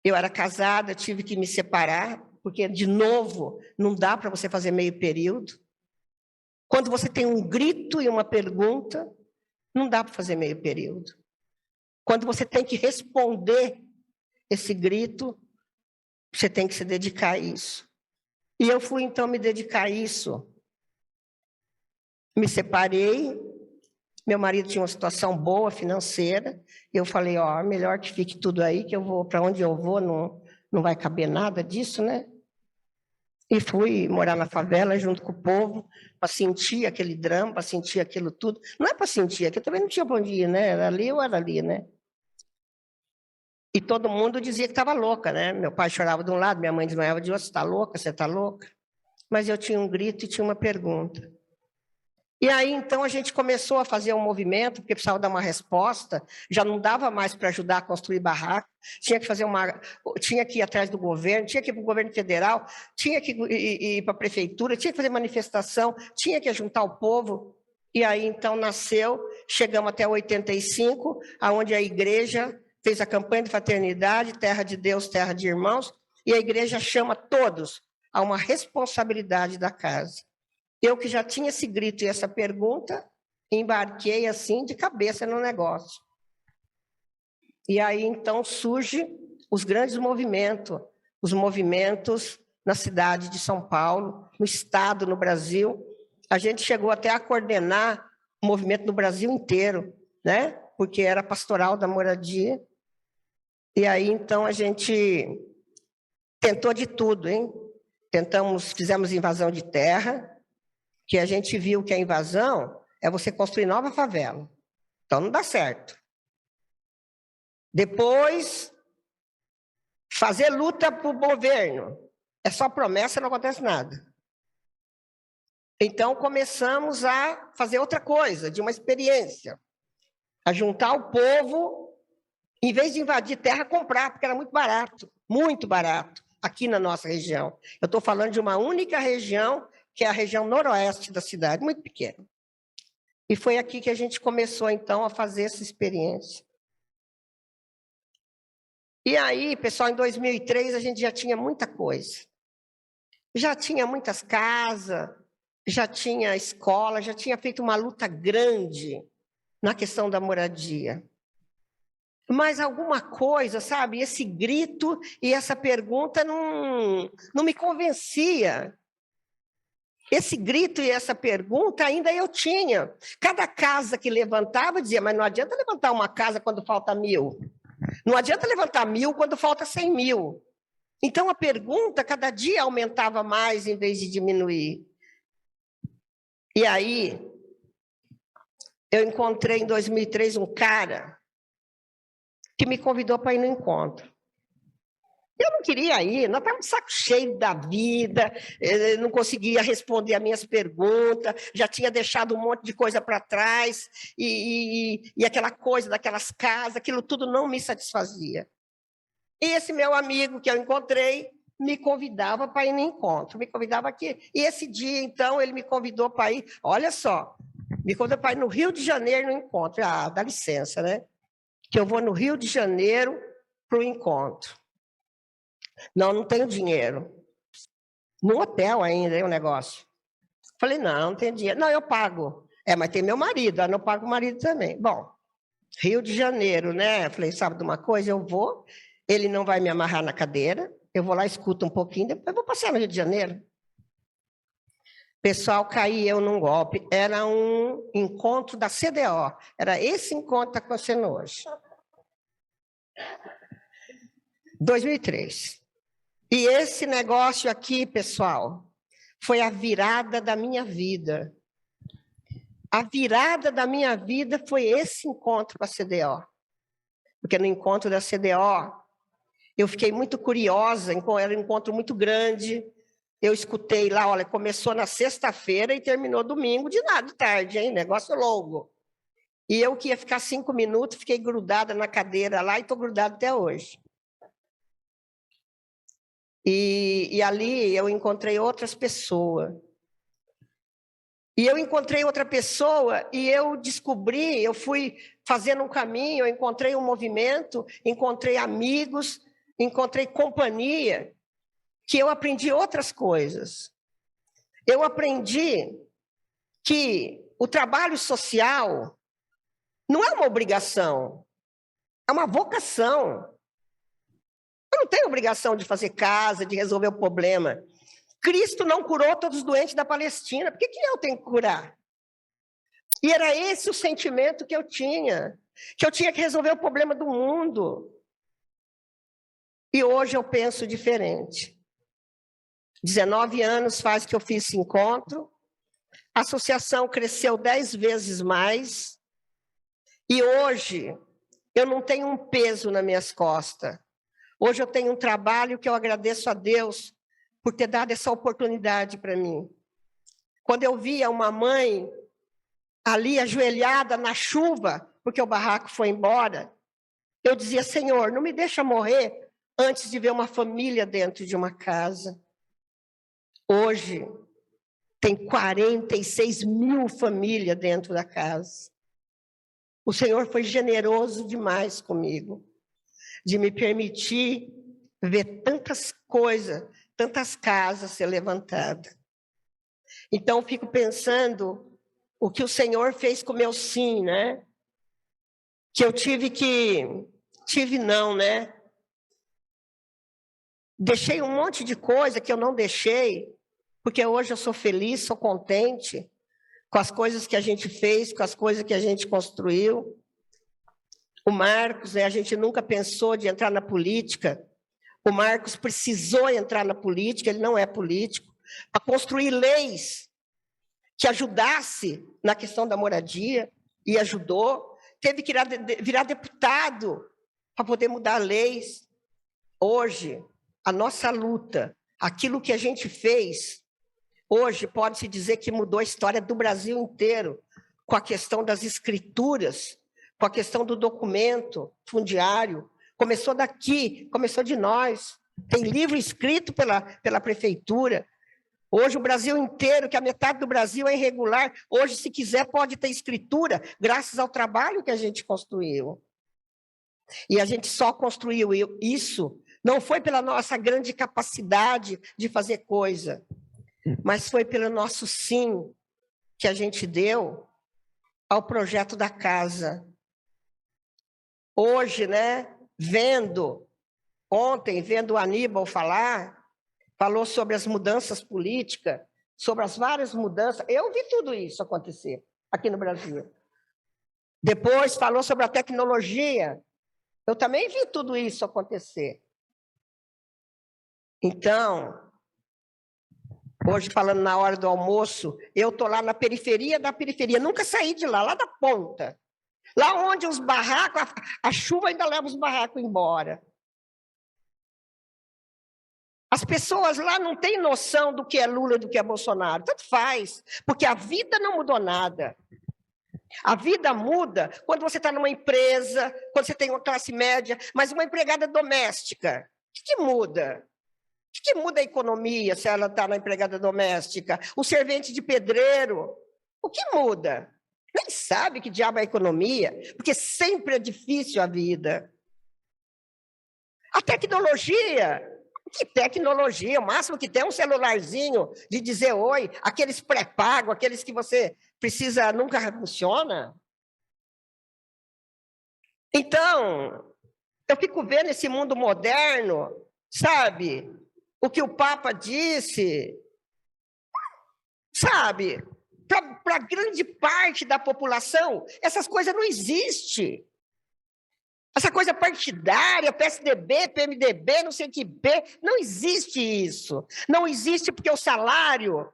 Eu era casada, tive que me separar, porque, de novo, não dá para você fazer meio período. Quando você tem um grito e uma pergunta, não dá para fazer meio período. Quando você tem que responder esse grito, você tem que se dedicar a isso. E eu fui, então, me dedicar a isso. Me separei, meu marido tinha uma situação boa, financeira, e eu falei, ó, melhor que fique tudo aí, que eu vou, para onde eu vou, não vai caber nada disso, né? E fui morar na favela junto com o povo, para sentir aquele drama, para sentir aquilo tudo. Não é para sentir, é que eu também não tinha para onde ir, né? Era ali ou era ali, né? E todo mundo dizia que estava louca, né? Meu pai chorava de um lado, minha mãe desmaiava de outro, você está louca, você está louca? Mas eu tinha um grito e tinha uma pergunta. E aí, então, a gente começou a fazer um movimento, porque precisava dar uma resposta, já não dava mais para ajudar a construir barraco, tinha que ir atrás do governo, tinha que ir para o governo federal, tinha que ir para a prefeitura, tinha que fazer manifestação, tinha que juntar o povo. E aí, então, chegamos até 85, onde a igreja fez a campanha de fraternidade, terra de Deus, terra de irmãos, e a igreja chama todos a uma responsabilidade da casa. Eu que já tinha esse grito e essa pergunta, embarquei assim de cabeça no negócio. E aí, então, surgem os grandes movimentos, os movimentos na cidade de São Paulo, no estado, no Brasil. A gente chegou até a coordenar o movimento no Brasil inteiro, né? Porque era pastoral da moradia. E aí, então, a gente tentou de tudo, hein? Fizemos invasão de terra, que a gente viu que a invasão é você construir nova favela. Então, não dá certo. Depois, fazer luta para o governo. É só promessa, não acontece nada. Então, começamos a fazer outra coisa, de uma experiência. A juntar o povo, em vez de invadir terra, comprar, porque era muito barato, aqui na nossa região. Eu estou falando de uma única região, que é a região noroeste da cidade, muito pequena. E foi aqui que a gente começou, então, a fazer essa experiência. E aí, pessoal, em 2003, a gente já tinha muita coisa. Já tinha muitas casas, já tinha escola, já tinha feito uma luta grande na questão da moradia. Mas alguma coisa, sabe, esse grito e essa pergunta não me convencia. esse grito e essa pergunta ainda eu tinha. Cada casa que levantava dizia, mas não adianta levantar uma casa quando falta 1.000. Não adianta levantar 1.000 quando falta 100.000. Então, a pergunta cada dia aumentava mais em vez de diminuir. E aí, eu encontrei em 2003 um cara que me convidou para ir no encontro. Eu não queria ir, nós estávamos de saco cheio da vida, não conseguia responder as minhas perguntas, já tinha deixado um monte de coisa para trás, e aquela coisa daquelas casas, aquilo tudo não me satisfazia. E esse meu amigo que eu encontrei me convidava para ir no encontro, me convidava aqui. E esse dia, então, ele me convidou para ir, olha só, me convidou para ir no Rio de Janeiro no encontro. Ah, dá licença, né? Que eu vou no Rio de Janeiro para o encontro. Não tenho dinheiro. No hotel ainda, é um negócio. Falei, não tenho dinheiro. Não, eu pago. Mas tem meu marido, eu não pago o marido também. Bom, Rio de Janeiro, né? Falei, sabe de uma coisa? Eu vou, ele não vai me amarrar na cadeira, eu vou lá, escuto um pouquinho, depois eu vou passear no Rio de Janeiro. Pessoal, caí eu num golpe. Era um encontro da CDO. Era esse encontro que está acontecendo hoje. 2003. E esse negócio aqui, pessoal, foi a virada da minha vida. A virada da minha vida foi esse encontro com a CDO. Porque no encontro da CDO, eu fiquei muito curiosa, era um encontro muito grande. Eu escutei lá, olha, começou na sexta-feira e terminou domingo de tarde, hein? Negócio longo. E eu que ia ficar 5 minutos, fiquei grudada na cadeira lá e estou grudada até hoje. E ali eu encontrei outras pessoas. E eu encontrei outra pessoa e eu descobri, eu fui fazendo um caminho, eu encontrei um movimento, encontrei amigos, encontrei companhia, que eu aprendi outras coisas. Eu aprendi que o trabalho social não é uma obrigação, é uma vocação. Eu não tenho obrigação de fazer casa, de resolver o problema. Cristo não curou todos os doentes da Palestina, por que eu tenho que curar? E era esse o sentimento que eu tinha que resolver o problema do mundo. E hoje eu penso diferente. 19 anos faz que eu fiz esse encontro, a associação cresceu 10 vezes mais, e hoje eu não tenho um peso nas minhas costas. Hoje eu tenho um trabalho que eu agradeço a Deus por ter dado essa oportunidade para mim. Quando eu via uma mãe ali ajoelhada na chuva, porque o barraco foi embora, eu dizia, Senhor, não me deixa morrer antes de ver uma família dentro de uma casa. Hoje tem 46.000 famílias dentro da casa. O Senhor foi generoso demais comigo, de me permitir ver tantas coisas, tantas casas ser levantadas. Então, fico pensando o que o Senhor fez com o meu sim, né? Que eu deixei um monte de coisa que eu não deixei, porque hoje eu sou feliz, sou contente com as coisas que a gente fez, com as coisas que a gente construiu. O Marcos, a gente nunca pensou de entrar na política. O Marcos precisou entrar na política, ele não é político, para construir leis que ajudasse na questão da moradia, e ajudou. Teve que virar deputado para poder mudar leis. Hoje, a nossa luta, aquilo que a gente fez, hoje pode-se dizer que mudou a história do Brasil inteiro, com a questão das escrituras, com a questão do documento fundiário. Começou daqui, começou de nós. Tem livro escrito pela prefeitura. Hoje o Brasil inteiro, que a metade do Brasil é irregular, hoje, se quiser, pode ter escritura, graças ao trabalho que a gente construiu. E a gente só construiu isso, não foi pela nossa grande capacidade de fazer coisa, mas foi pelo nosso sim que a gente deu ao projeto da casa. Hoje, ontem, vendo o Aníbal falou sobre as mudanças políticas, sobre as várias mudanças. Eu vi tudo isso acontecer aqui no Brasil. Depois falou sobre a tecnologia. Eu também vi tudo isso acontecer. Então, hoje falando na hora do almoço, eu estou lá na periferia da periferia, nunca saí de lá, lá da ponta. Lá onde os barracos, a chuva ainda leva os barracos embora. As pessoas lá não têm noção do que é Lula e do que é Bolsonaro. Tanto faz, porque a vida não mudou nada. A vida muda quando você está numa empresa, quando você tem uma classe média, mas uma empregada doméstica. O que muda? O que muda a economia se ela está na empregada doméstica? O servente de pedreiro, o que muda? Nem sabe que diabo é a economia, porque sempre é difícil a vida. A tecnologia... Que tecnologia, o máximo que tem é um celularzinho de dizer oi, aqueles pré-pagos, aqueles que você precisa, nunca funciona. Então, eu fico vendo esse mundo moderno, sabe? O que o Papa disse, sabe? Para grande parte da população, essas coisas não existem. Essa coisa partidária, PSDB, PMDB, não sei o que B, não existe isso. Não existe porque o salário,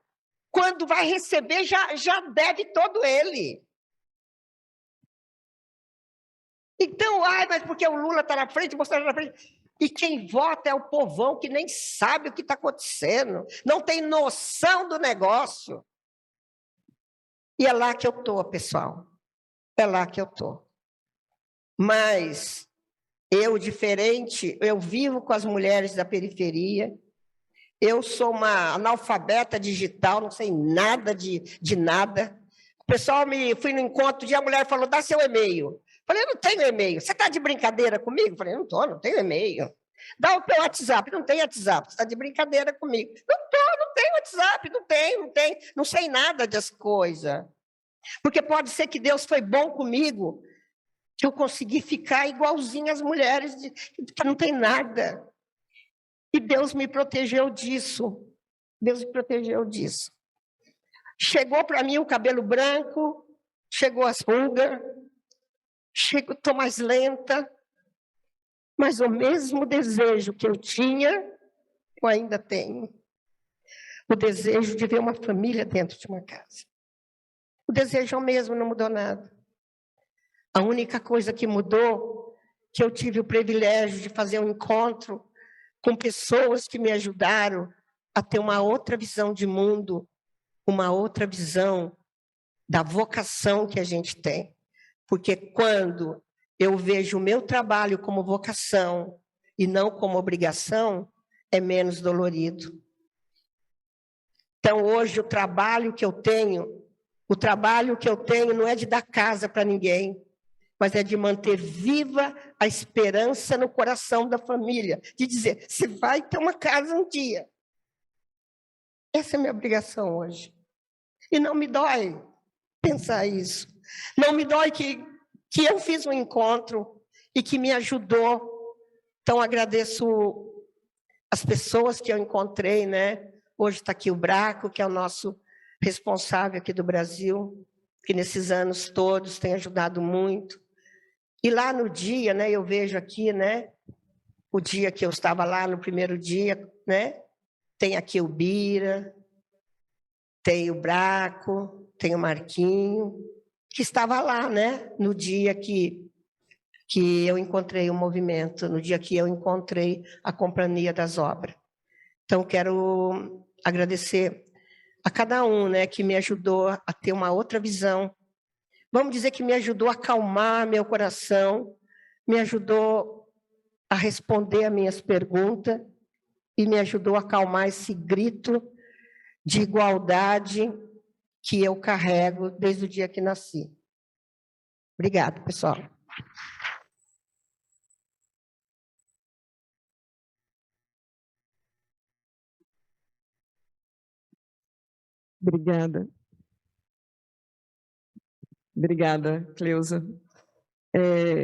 quando vai receber, já deve todo ele. Então, mas porque o Lula está na frente, o Bolsonaro está na frente. E quem vota é o povão que nem sabe o que está acontecendo, não tem noção do negócio. E é lá que eu estou, pessoal. É lá que eu estou. Mas eu, diferente, eu vivo com as mulheres da periferia, eu sou uma analfabeta digital, não sei nada de nada. O pessoal fui no encontro, e a mulher falou, dá seu e-mail. Falei, eu não tenho e-mail. Você está de brincadeira comigo? Falei, não tenho e-mail. Dá o teu WhatsApp. Não tem WhatsApp, você está de brincadeira comigo. Não tenho WhatsApp, não tenho, não sei nada das coisas. Porque pode ser que Deus foi bom comigo, que eu consegui ficar igualzinho às mulheres, que não tem nada. E Deus me protegeu disso. Deus me protegeu disso. Chegou para mim o cabelo branco, chegou as rugas, estou mais lenta, mas o mesmo desejo que eu tinha, eu ainda tenho. O desejo de ver uma família dentro de uma casa. O desejo é o mesmo, não mudou nada. A única coisa que mudou, que eu tive o privilégio de fazer um encontro com pessoas que me ajudaram a ter uma outra visão de mundo, uma outra visão da vocação que a gente tem. Porque quando eu vejo o meu trabalho como vocação e não como obrigação, é menos dolorido. Então, hoje, o trabalho que eu tenho não é de dar casa para ninguém, mas é de manter viva a esperança no coração da família, de dizer, você vai ter uma casa um dia. Essa é a minha obrigação hoje. E não me dói pensar isso. Não me dói que eu fiz um encontro e que me ajudou. Então, agradeço as pessoas que eu encontrei, né? Hoje está aqui o Braco, que é o nosso responsável aqui do Brasil, que nesses anos todos tem ajudado muito. E lá no dia, né, eu vejo aqui, né, o dia que eu estava lá, no primeiro dia, né, tem aqui o Bira, tem o Braco, tem o Marquinho, que estava lá, né, no dia que eu encontrei o movimento, no dia que eu encontrei a Companhia das Obras. Então, quero agradecer a cada um, né, que me ajudou a ter uma outra visão. Vamos dizer que me ajudou a acalmar meu coração, me ajudou a responder as minhas perguntas e me ajudou a acalmar esse grito de igualdade que eu carrego desde o dia que nasci. Obrigada, pessoal. Obrigada. Obrigada, Cleusa.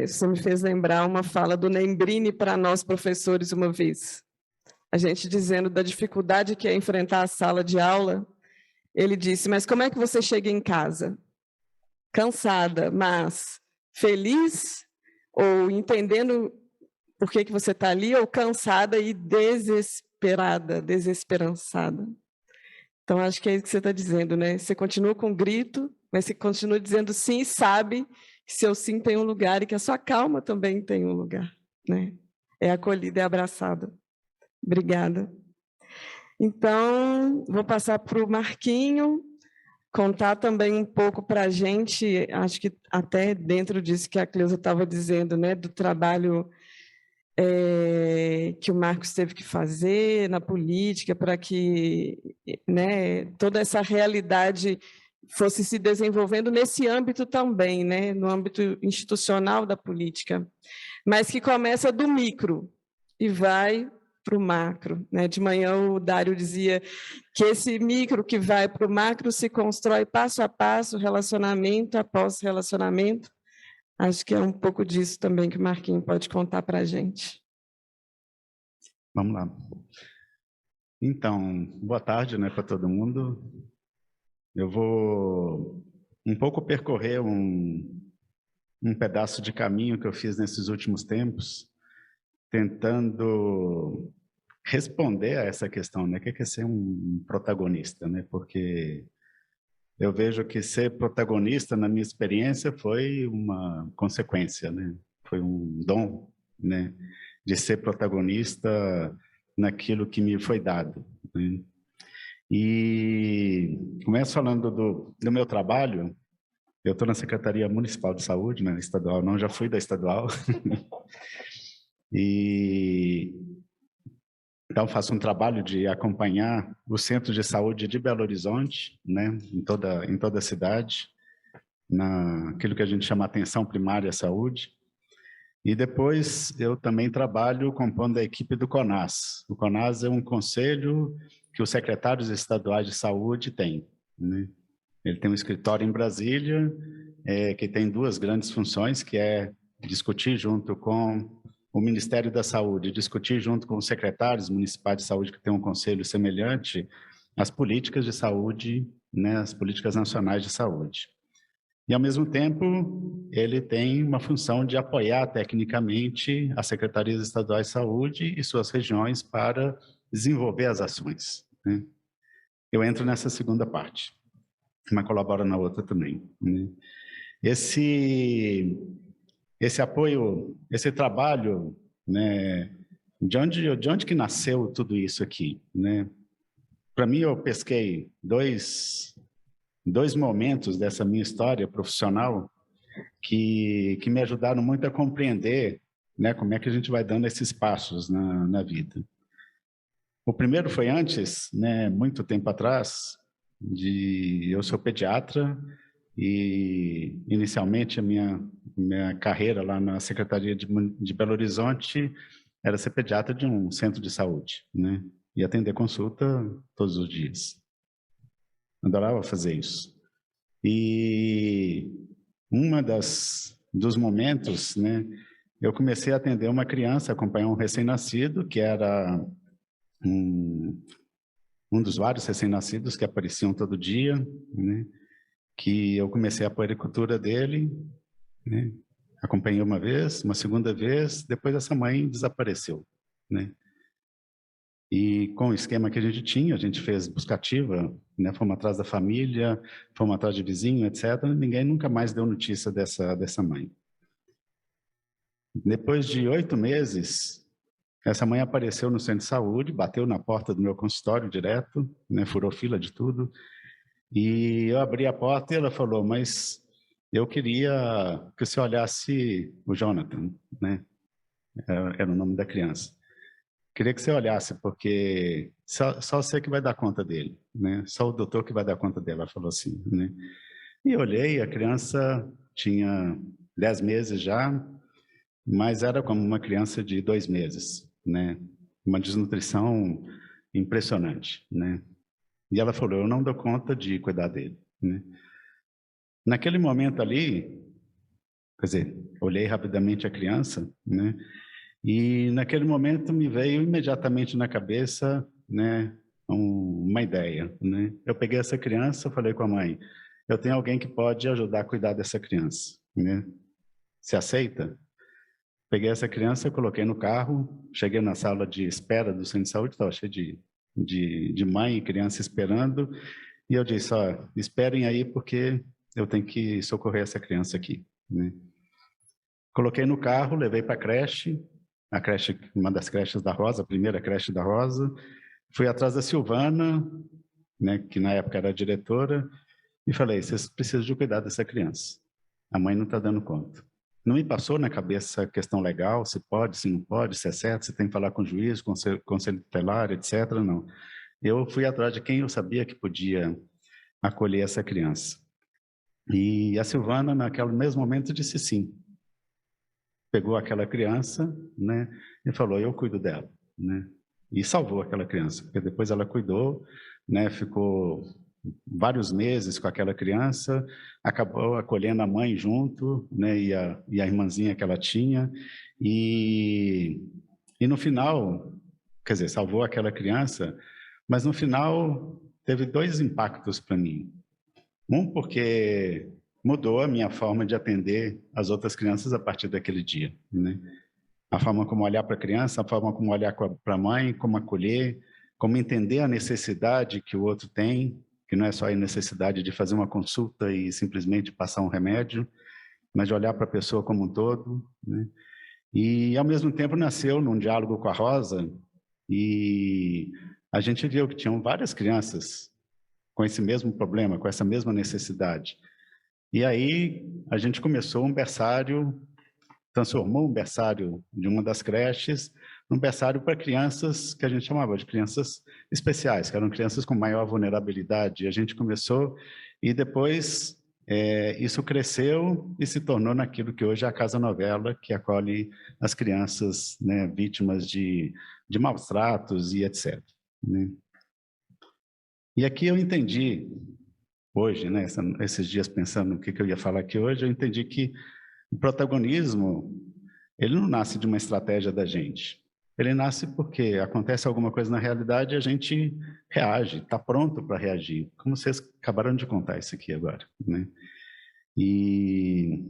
Você me fez lembrar uma fala do Nembrini para nós, professores, uma vez. A gente dizendo da dificuldade que é enfrentar a sala de aula Ele disse, mas como é que você chega em casa? Cansada, mas feliz? Ou entendendo por que você está ali, ou cansada e desesperada, desesperançada? Então, acho que é isso que você está dizendo, né? Você continua com grito, mas você continua dizendo sim e sabe que seu sim tem um lugar e que a sua calma também tem um lugar, né? É acolhida, é abraçada. Obrigada. Então, vou passar para o Marquinho, contar também um pouco para a gente, acho que até dentro disso que a Cleusa estava dizendo, né, do trabalho que o Marcos teve que fazer na política para que, né, toda essa realidade fosse se desenvolvendo nesse âmbito também, né, no âmbito institucional da política, mas que começa do micro e vai para o macro, né? De manhã o Dário dizia que esse micro que vai para o macro se constrói passo a passo, relacionamento após relacionamento. Acho que é um pouco disso também que o Marquinhos pode contar para a gente. Vamos lá. Então, boa tarde, né, para todo mundo. Eu vou um pouco percorrer um pedaço de caminho que eu fiz nesses últimos tempos, tentando responder a essa questão, né? O que é ser um protagonista, né? Porque eu vejo que ser protagonista, na minha experiência, foi uma consequência, né? Foi um dom, né? De ser protagonista naquilo que me foi dado, né? E começo falando do meu trabalho. Eu estou na Secretaria Municipal de Saúde, né? Estadual, não, já fui da estadual. E então faço um trabalho de acompanhar o Centro de Saúde de Belo Horizonte, né, em toda a cidade, naquilo que a gente chama atenção primária à saúde. E depois eu também trabalho compondo a equipe do CONAS. O CONAS é um conselho que os secretários estaduais de saúde têm, né? Ele tem um escritório em Brasília, que tem duas grandes funções, que é discutir junto com o Ministério da Saúde, discutir junto com os secretários municipais de saúde, que tem um conselho semelhante, as políticas de saúde, né, as políticas nacionais de saúde. E, ao mesmo tempo, ele tem uma função de apoiar tecnicamente as secretarias estaduais de saúde e suas regiões para desenvolver as ações, né? Eu entro nessa segunda parte, mas colaboro na outra também, né? Esse apoio, esse trabalho, né, de onde que nasceu tudo isso aqui, né? Para mim, eu pesquei dois momentos dessa minha história profissional que me ajudaram muito a compreender, né, como é que a gente vai dando esses passos na vida. O primeiro foi antes, né, muito tempo atrás, eu sou pediatra, e inicialmente a minha carreira lá na Secretaria de Belo Horizonte era ser pediatra de um centro de saúde, né? E atender consulta todos os dias. Adorava fazer isso. E dos momentos, né, eu comecei a atender uma criança, acompanhar um recém-nascido, que era um dos vários recém-nascidos que apareciam todo dia, né? Que eu comecei a puericultura dele, né? Acompanhei uma vez, uma segunda vez, depois essa mãe desapareceu, né? E com o esquema que a gente tinha, a gente fez buscativa, né? Fomos atrás da família, fomos atrás de vizinho, etc. Ninguém nunca mais deu notícia dessa mãe. Depois de 8 meses, essa mãe apareceu no centro de saúde, bateu na porta do meu consultório direto, né? Furou fila de tudo. E eu abri a porta e ela falou, mas eu queria que você olhasse o Jonathan, né? Era o nome da criança. Queria que você olhasse, porque só você que vai dar conta dele, né? Só o doutor que vai dar conta dele, ela falou assim, né? E eu olhei, a criança tinha 10 meses já, mas era como uma criança de 2 meses, né? Uma desnutrição impressionante, né? E ela falou, eu não dou conta de cuidar dele, né? Naquele momento ali, quer dizer, olhei rapidamente a criança, né? E naquele momento me veio imediatamente na cabeça, né, uma ideia, né? Eu peguei essa criança, falei com a mãe, eu tenho alguém que pode ajudar a cuidar dessa criança, né? Você aceita? Peguei essa criança, coloquei no carro, cheguei na sala de espera do centro de saúde, estava cheio de mãe e criança esperando, e eu disse, ó, esperem aí porque eu tenho que socorrer essa criança aqui, né? Coloquei no carro, levei para a creche, uma das creches da Rosa, a primeira creche da Rosa, fui atrás da Silvana, né, que na época era diretora, e falei, vocês precisam de cuidar dessa criança. A mãe não está dando conta. Não me passou na cabeça a questão legal, se pode, se não pode, se é certo, se tem que falar com o juiz, conselho tutelar, etc. Não. Eu fui atrás de quem eu sabia que podia acolher essa criança. E a Silvana, naquele mesmo momento, disse sim. Pegou aquela criança, né, e falou, eu cuido dela, né? E salvou aquela criança, porque depois ela cuidou, né, ficou vários meses com aquela criança, acabou acolhendo a mãe junto, né, e a irmãzinha que ela tinha, e no final, quer dizer, salvou aquela criança, mas no final teve dois impactos para mim. Um, porque mudou a minha forma de atender as outras crianças a partir daquele dia, né? A forma como olhar para a criança, a forma como olhar para a mãe, como acolher, como entender a necessidade que o outro tem, que não é só a necessidade de fazer uma consulta e simplesmente passar um remédio, mas de olhar para a pessoa como um todo, né? E, ao mesmo tempo, nasceu num diálogo com a Rosa, e a gente viu que tinham várias crianças com esse mesmo problema, com essa mesma necessidade. E aí a gente começou um berçário, transformou um berçário de uma das creches num berçário para crianças que a gente chamava de crianças especiais, que eram crianças com maior vulnerabilidade. E a gente começou e depois isso cresceu e se tornou naquilo que hoje é a Casa Novela, que acolhe as crianças, né, vítimas de maus tratos e etc, né? E aqui eu entendi, hoje, né, esses dias pensando no que eu ia falar aqui hoje, eu entendi que o protagonismo, ele não nasce de uma estratégia da gente. Ele nasce porque acontece alguma coisa na realidade e a gente reage, está pronto para reagir, como vocês acabaram de contar isso aqui agora, né? E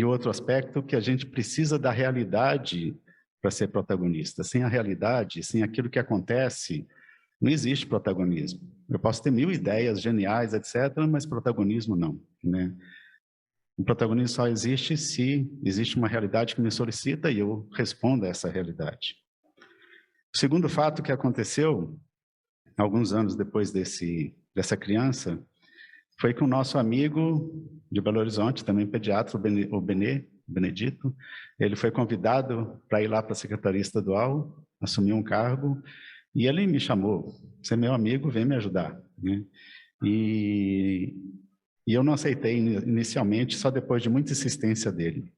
outro aspecto que a gente precisa da realidade para ser protagonista. Sem a realidade, sem aquilo que acontece, não existe protagonismo. Eu posso ter 1000 ideias geniais, etc., mas protagonismo não, né? O protagonismo só existe se existe uma realidade que me solicita e eu respondo a essa realidade. O segundo fato que aconteceu, alguns anos depois dessa criança, foi que o nosso amigo de Belo Horizonte, também pediatra, o Benedito, ele foi convidado para ir lá para a Secretaria Estadual, assumir um cargo, e ele me chamou, você é meu amigo, vem me ajudar, né? E eu não aceitei inicialmente, só depois de muita insistência dele.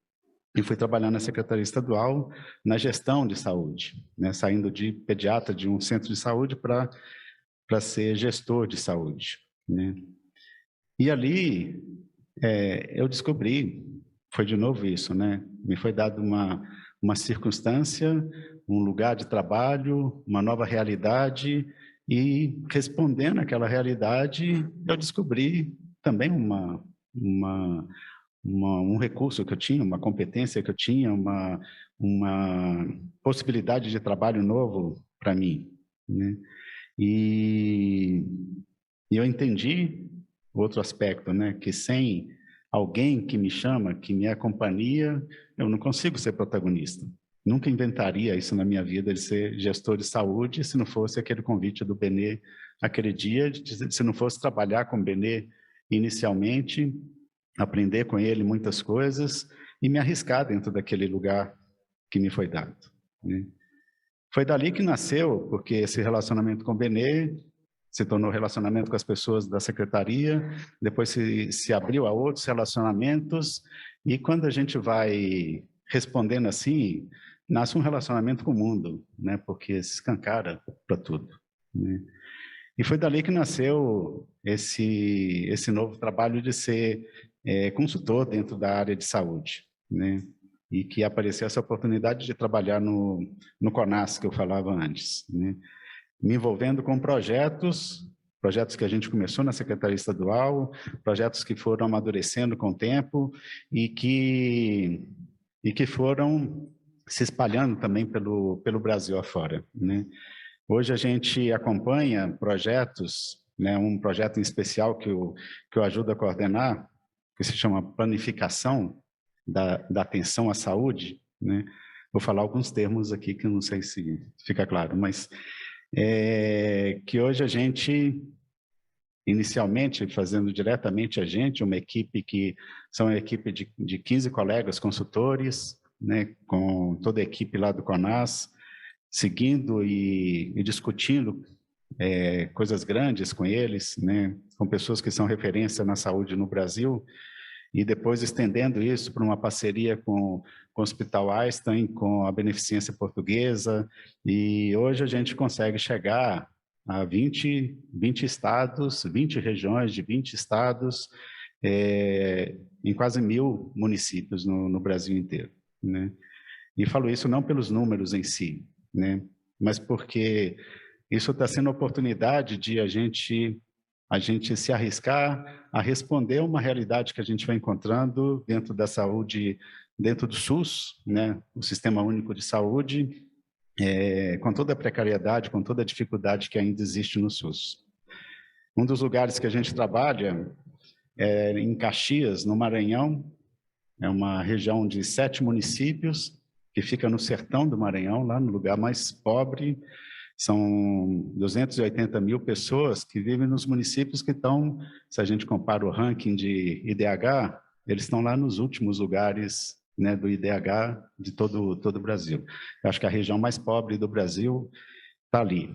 E fui trabalhar na Secretaria Estadual, na gestão de saúde, né? Saindo de pediatra de um centro de saúde para ser gestor de saúde, né? E ali eu descobri, foi de novo isso, né? Me foi dado uma circunstância, um lugar de trabalho, uma nova realidade, e respondendo àquela realidade, eu descobri também um recurso que eu tinha, uma competência que eu tinha, uma possibilidade de trabalho novo para mim, né? E eu entendi outro aspecto, né? Que sem alguém que me chama, que me acompanha, eu não consigo ser protagonista. Nunca inventaria isso na minha vida, de ser gestor de saúde, se não fosse aquele convite do Benê aquele dia, se não fosse trabalhar com o Benê inicialmente, aprender com ele muitas coisas e me arriscar dentro daquele lugar que me foi dado, né? Foi dali que nasceu, porque esse relacionamento com o Benê se tornou relacionamento com as pessoas da secretaria, depois se abriu a outros relacionamentos, e quando a gente vai respondendo assim, nasce um relacionamento com o mundo, né? Porque se escancara para tudo, né? E foi dali que nasceu esse novo trabalho de ser consultor dentro da área de saúde, né? E que apareceu essa oportunidade de trabalhar no CONAS, que eu falava antes, né? me envolvendo com projetos que a gente começou na Secretaria Estadual, projetos que foram amadurecendo com o tempo e que foram se espalhando também pelo Brasil afora, né? Hoje a gente acompanha projetos, né, um projeto em especial que eu ajudo a coordenar, que se chama Planificação da Atenção à Saúde, né? Vou falar alguns termos aqui que eu não sei se fica claro, mas que hoje a gente, inicialmente, fazendo diretamente a gente, uma equipe que são uma equipe de 15 colegas consultores, né, com toda a equipe lá do CONAS, seguindo e discutindo coisas grandes com eles, né, com pessoas que são referência na saúde no Brasil, e depois estendendo isso para uma parceria com o Hospital Einstein, com a Beneficência Portuguesa, e hoje a gente consegue chegar a 20 estados, 20 regiões de 20 estados, em quase 1.000 municípios no Brasil inteiro, né? E falo isso não pelos números em si, né, mas porque isso está sendo a oportunidade de a gente se arriscar a responder uma realidade que a gente vai encontrando dentro da saúde, dentro do SUS, né, o Sistema Único de Saúde, com toda a precariedade, com toda a dificuldade que ainda existe no SUS. Um dos lugares que a gente trabalha é em Caxias, no Maranhão, é uma região de 7 municípios, que fica no sertão do Maranhão, lá no lugar mais pobre. São 280 mil pessoas que vivem nos municípios que estão, se a gente compara o ranking de IDH, eles estão lá nos últimos lugares, né, do IDH de todo o Brasil. Eu acho que a região mais pobre do Brasil está ali,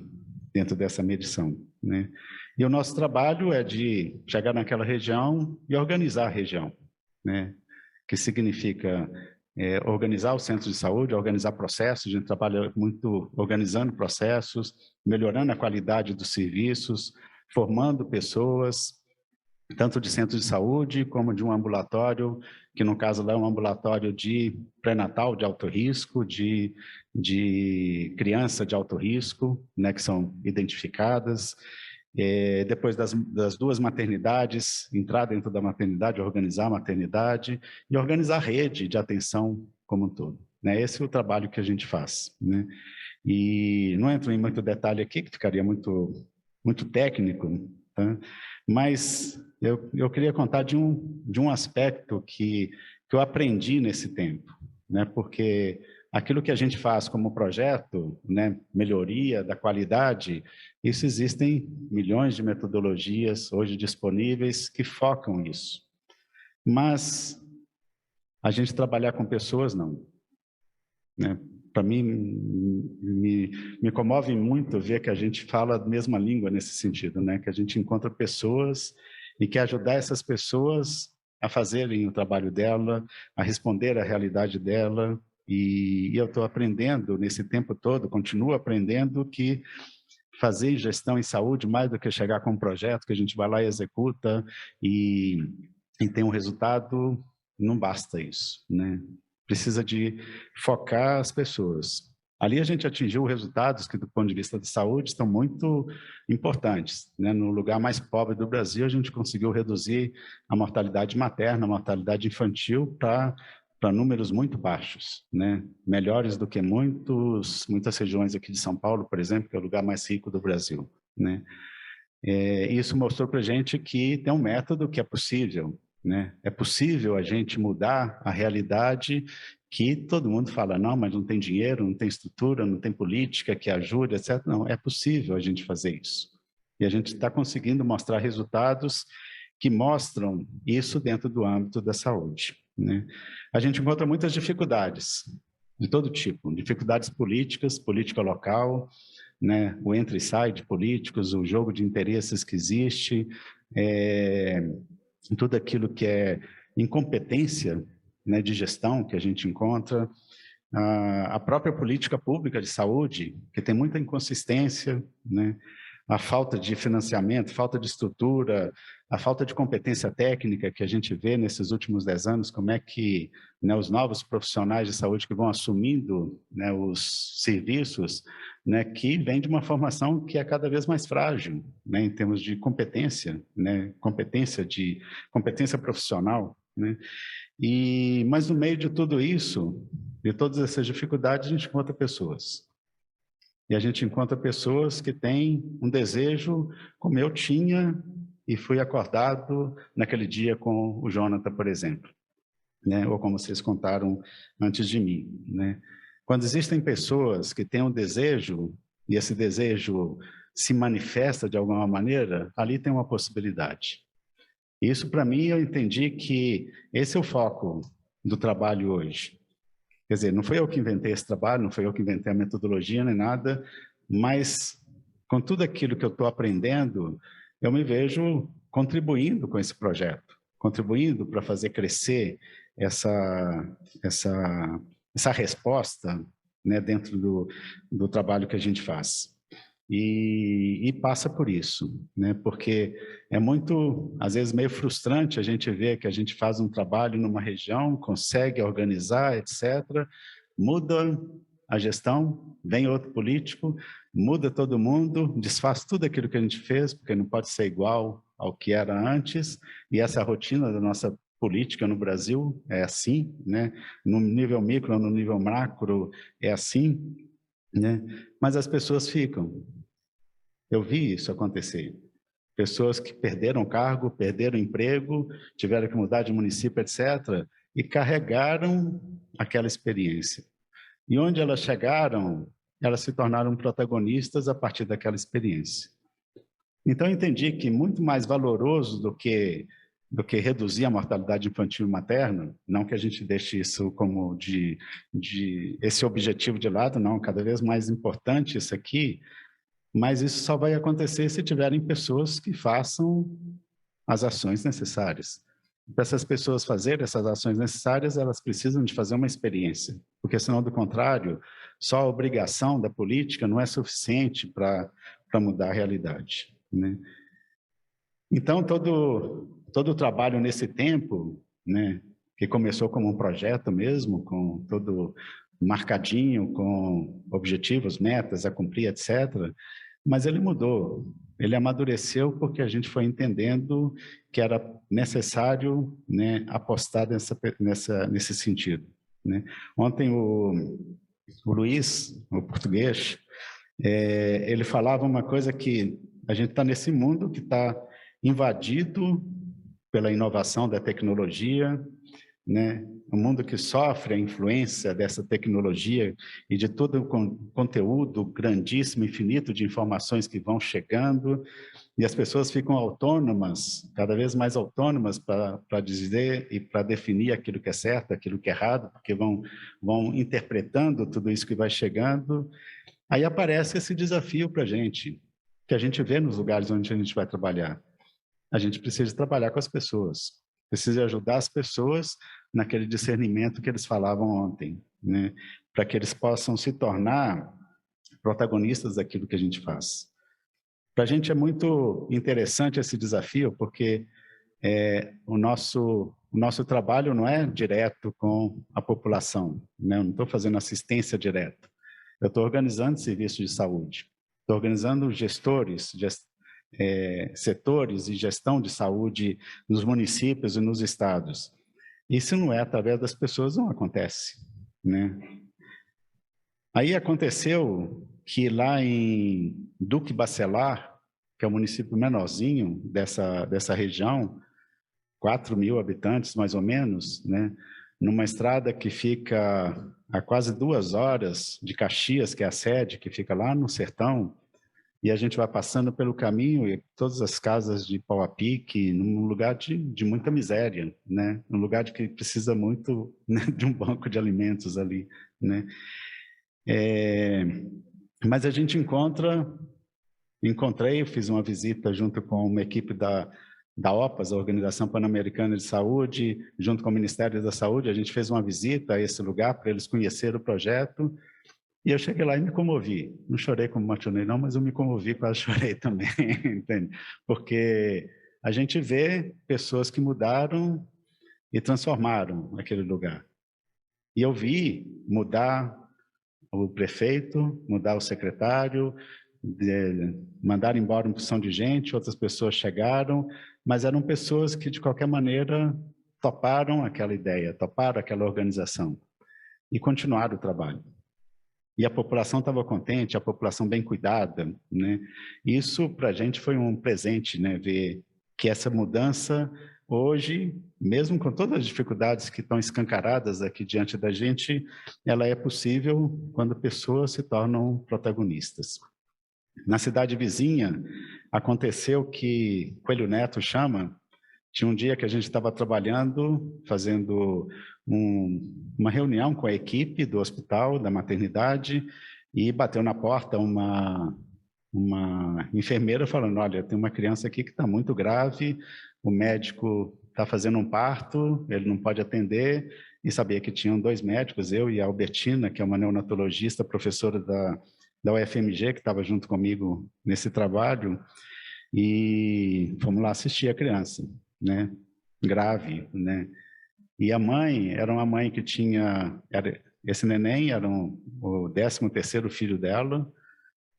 dentro dessa medição, né? E o nosso trabalho é de chegar naquela região e organizar a região, né? Que significa organizar o centro de saúde, organizar processos. A gente trabalha muito organizando processos, melhorando a qualidade dos serviços, formando pessoas, tanto de centro de saúde como de um ambulatório, que no caso lá é um ambulatório de pré-natal de alto risco, de criança de alto risco, né, que são identificadas. Depois das 2 maternidades, entrar dentro da maternidade, organizar a maternidade e organizar a rede de atenção como um todo, né? Esse é o trabalho que a gente faz, né? E não entro em muito detalhe aqui, que ficaria muito técnico, tá? Mas eu queria contar de um aspecto que eu aprendi nesse tempo, né? Porque aquilo que a gente faz como projeto, né, melhoria da qualidade, isso existem milhões de metodologias hoje disponíveis que focam isso. Mas a gente trabalhar com pessoas, não, né? Para mim, me comove muito ver que a gente fala a mesma língua nesse sentido, né? Que a gente encontra pessoas e quer ajudar essas pessoas a fazerem o trabalho dela, a responder à realidade dela. E eu estou aprendendo nesse tempo todo, continuo aprendendo que fazer gestão em saúde, mais do que chegar com um projeto que a gente vai lá e executa e tem um resultado, não basta isso, né? Precisa de focar as pessoas. Ali a gente atingiu resultados que, do ponto de vista de saúde, estão muito importantes, né? No lugar mais pobre do Brasil, a gente conseguiu reduzir a mortalidade materna, a mortalidade infantil para números muito baixos, né? Melhores do que muitas regiões aqui de São Paulo, por exemplo, que é o lugar mais rico do Brasil, né? Isso mostrou para a gente que tem um método que é possível, né? É possível a gente mudar a realidade que todo mundo fala, não, mas não tem dinheiro, não tem estrutura, não tem política que ajude, etc. Não, é possível a gente fazer isso. E a gente está conseguindo mostrar resultados que mostram isso dentro do âmbito da saúde, né? A gente encontra muitas dificuldades, de todo tipo, dificuldades políticas, política local, né? O entra e sai de políticos, o jogo de interesses que existe, tudo aquilo que é incompetência, né, de gestão que a gente encontra, a própria política pública de saúde, que tem muita inconsistência, né? a falta de financiamento, falta de estrutura, a falta de competência técnica que a gente vê nesses últimos 10 anos, como é que, né, os novos profissionais de saúde que vão assumindo, né, os serviços, né, que vem de uma formação que é cada vez mais frágil, né, em termos de competência, né, competência profissional, né? Mas no meio de tudo isso, de todas essas dificuldades, a gente encontra pessoas. E a gente encontra pessoas que têm um desejo, como eu tinha, e fui acordado naquele dia com o Jonathan, por exemplo, né? Ou como vocês contaram antes de mim, né? Quando existem pessoas que têm um desejo, e esse desejo se manifesta de alguma maneira, ali tem uma possibilidade. Isso, para mim, eu entendi que esse é o foco do trabalho hoje. Quer dizer, não foi eu que inventei esse trabalho, não foi eu que inventei a metodologia nem nada, mas com tudo aquilo que eu estou aprendendo, eu me vejo contribuindo com esse projeto, contribuindo para fazer crescer essa resposta, né, dentro do trabalho que a gente faz. E passa por isso, né? Porque é muito, às vezes, meio frustrante a gente ver que a gente faz um trabalho numa região, consegue organizar, etc., muda a gestão, vem outro político, muda todo mundo, desfaz tudo aquilo que a gente fez, porque não pode ser igual ao que era antes, e essa é a rotina da nossa política no Brasil, é assim, né? No nível micro, no nível macro, é assim, né? Mas as pessoas ficam. Eu vi isso acontecer. Pessoas que perderam cargo, perderam emprego, tiveram que mudar de município, etc., e carregaram aquela experiência. E onde elas chegaram, elas se tornaram protagonistas a partir daquela experiência. Então, eu entendi que muito mais valoroso do que reduzir a mortalidade infantil e materna, não que a gente deixe isso como esse objetivo de lado, não, cada vez mais importante isso aqui, mas isso só vai acontecer se tiverem pessoas que façam as ações necessárias. Para essas pessoas fazerem essas ações necessárias, elas precisam de fazer uma experiência, porque senão, do contrário, só a obrigação da política não é suficiente para mudar a realidade, né? Então, todo o trabalho nesse tempo, né, que começou como um projeto mesmo, com todo marcadinho, com objetivos, metas a cumprir, etc., mas ele mudou, ele amadureceu porque a gente foi entendendo que era necessário, né, apostar nesse sentido, né? Ontem o Luiz, o português, ele falava uma coisa que a gente está nesse mundo que está invadido pela inovação da tecnologia, né? Um mundo que sofre a influência dessa tecnologia e de todo o conteúdo grandíssimo, infinito de informações que vão chegando, e as pessoas ficam autônomas, cada vez mais autônomas para dizer e para definir aquilo que é certo, aquilo que é errado, porque vão interpretando tudo isso que vai chegando. Aí aparece esse desafio para a gente, que a gente vê nos lugares onde a gente vai trabalhar. A gente precisa trabalhar com as pessoas, precisa ajudar as pessoas naquele discernimento que eles falavam ontem, né? Para que eles possam se tornar protagonistas daquilo que a gente faz. Para a gente é muito interessante esse desafio, porque o nosso trabalho não é direto com a população, né? Eu não estou fazendo assistência direta. Eu estou organizando serviços de saúde, estou organizando gestores, setores e gestão de saúde nos municípios e nos estados. Isso não é através das pessoas, não acontece, né? Aí aconteceu que lá em Duque Bacelar, que é o município menorzinho dessa região, 4.000 habitantes mais ou menos, né? Numa estrada que fica a quase 2 horas de Caxias, que é a sede, que fica lá no sertão, e a gente vai passando pelo caminho e todas as casas de pau a pique, num lugar de muita miséria, né? Um lugar que precisa muito, né, de um banco de alimentos ali, né? Mas a gente encontrei, fiz uma visita junto com uma equipe da OPAS, a Organização Pan-Americana de Saúde, junto com o Ministério da Saúde, a gente fez uma visita a esse lugar para eles conhecerem o projeto, E eu cheguei lá e me comovi. Não chorei como emocionei não, mas eu me comovi, quase chorei também, entende? Porque a gente vê pessoas que mudaram e transformaram aquele lugar. E eu vi mudar o prefeito, mudar o secretário, mandar embora uma porção de gente, outras pessoas chegaram, mas eram pessoas que, de qualquer maneira, toparam aquela ideia, toparam aquela organização e continuaram o trabalho. E a população estava contente, a população bem cuidada, né? Isso, para a gente, foi um presente, né? Ver que essa mudança, hoje, mesmo com todas as dificuldades que estão escancaradas aqui diante da gente, ela é possível quando pessoas se tornam protagonistas. Na cidade vizinha, aconteceu que Coelho Neto chama, tinha um dia que a gente estava trabalhando, fazendo uma reunião com a equipe do hospital, da maternidade, e bateu na porta uma enfermeira falando, olha, tem uma criança aqui que está muito grave, o médico está fazendo um parto, ele não pode atender, e sabia que tinham 2 médicos, eu e a Albertina, que é uma neonatologista, professora da UFMG, que estava junto comigo nesse trabalho, e fomos lá assistir a criança, né, grave, né, e a mãe era uma mãe que tinha, esse neném era o 13º filho dela,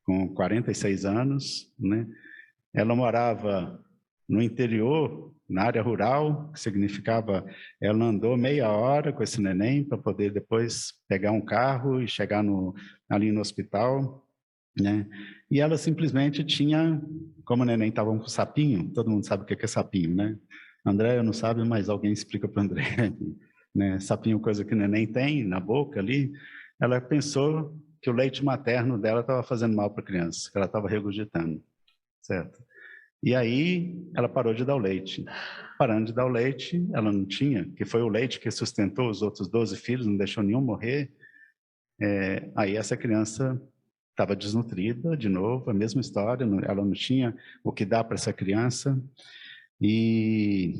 com 46 anos, né, ela morava no interior, na área rural, que significava, ela andou meia hora com esse neném para poder depois pegar um carro e chegar ali no hospital, né? E ela simplesmente tinha, como o neném estava com sapinho, todo mundo sabe o que é sapinho, né? André não sabe, mas alguém explica para o André, né? Sapinho, coisa que o neném tem na boca ali, ela pensou que o leite materno dela estava fazendo mal para a criança, que ela estava regurgitando, certo? E aí ela parou de dar o leite. Parando de dar o leite, ela não tinha, que foi o leite que sustentou os outros 12 filhos, não deixou nenhum morrer. Aí essa criança estava desnutrida, de novo, a mesma história, ela não tinha o que dar para essa criança. E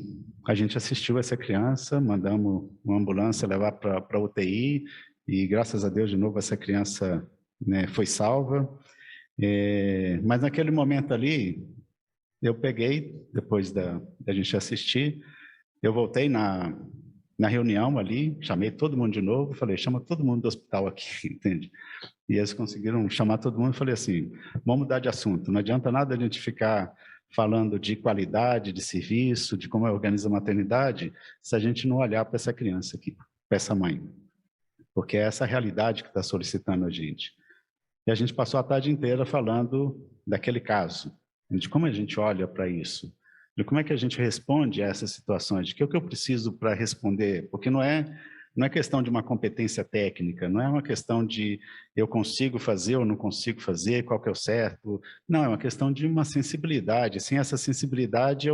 a gente assistiu essa criança, mandamos uma ambulância levar para a UTI, e graças a Deus, de novo, essa criança, né, foi salva. Mas naquele momento ali, eu peguei, depois da gente assistir, eu voltei na reunião ali, chamei todo mundo de novo, falei, chama todo mundo do hospital aqui, entende? E eles conseguiram chamar todo mundo, falei assim, vamos mudar de assunto, não adianta nada a gente ficar falando de qualidade, de serviço, de como organiza a maternidade, se a gente não olhar para essa criança aqui, para essa mãe, porque é essa realidade que está solicitando a gente. E a gente passou a tarde inteira falando daquele caso, de como a gente olha para isso, de como é que a gente responde a essas situações, de que é o que eu preciso para responder, porque não é questão de uma competência técnica, não é uma questão de eu consigo fazer ou não consigo fazer, qual que é o certo, não, é uma questão de uma sensibilidade, sem essa sensibilidade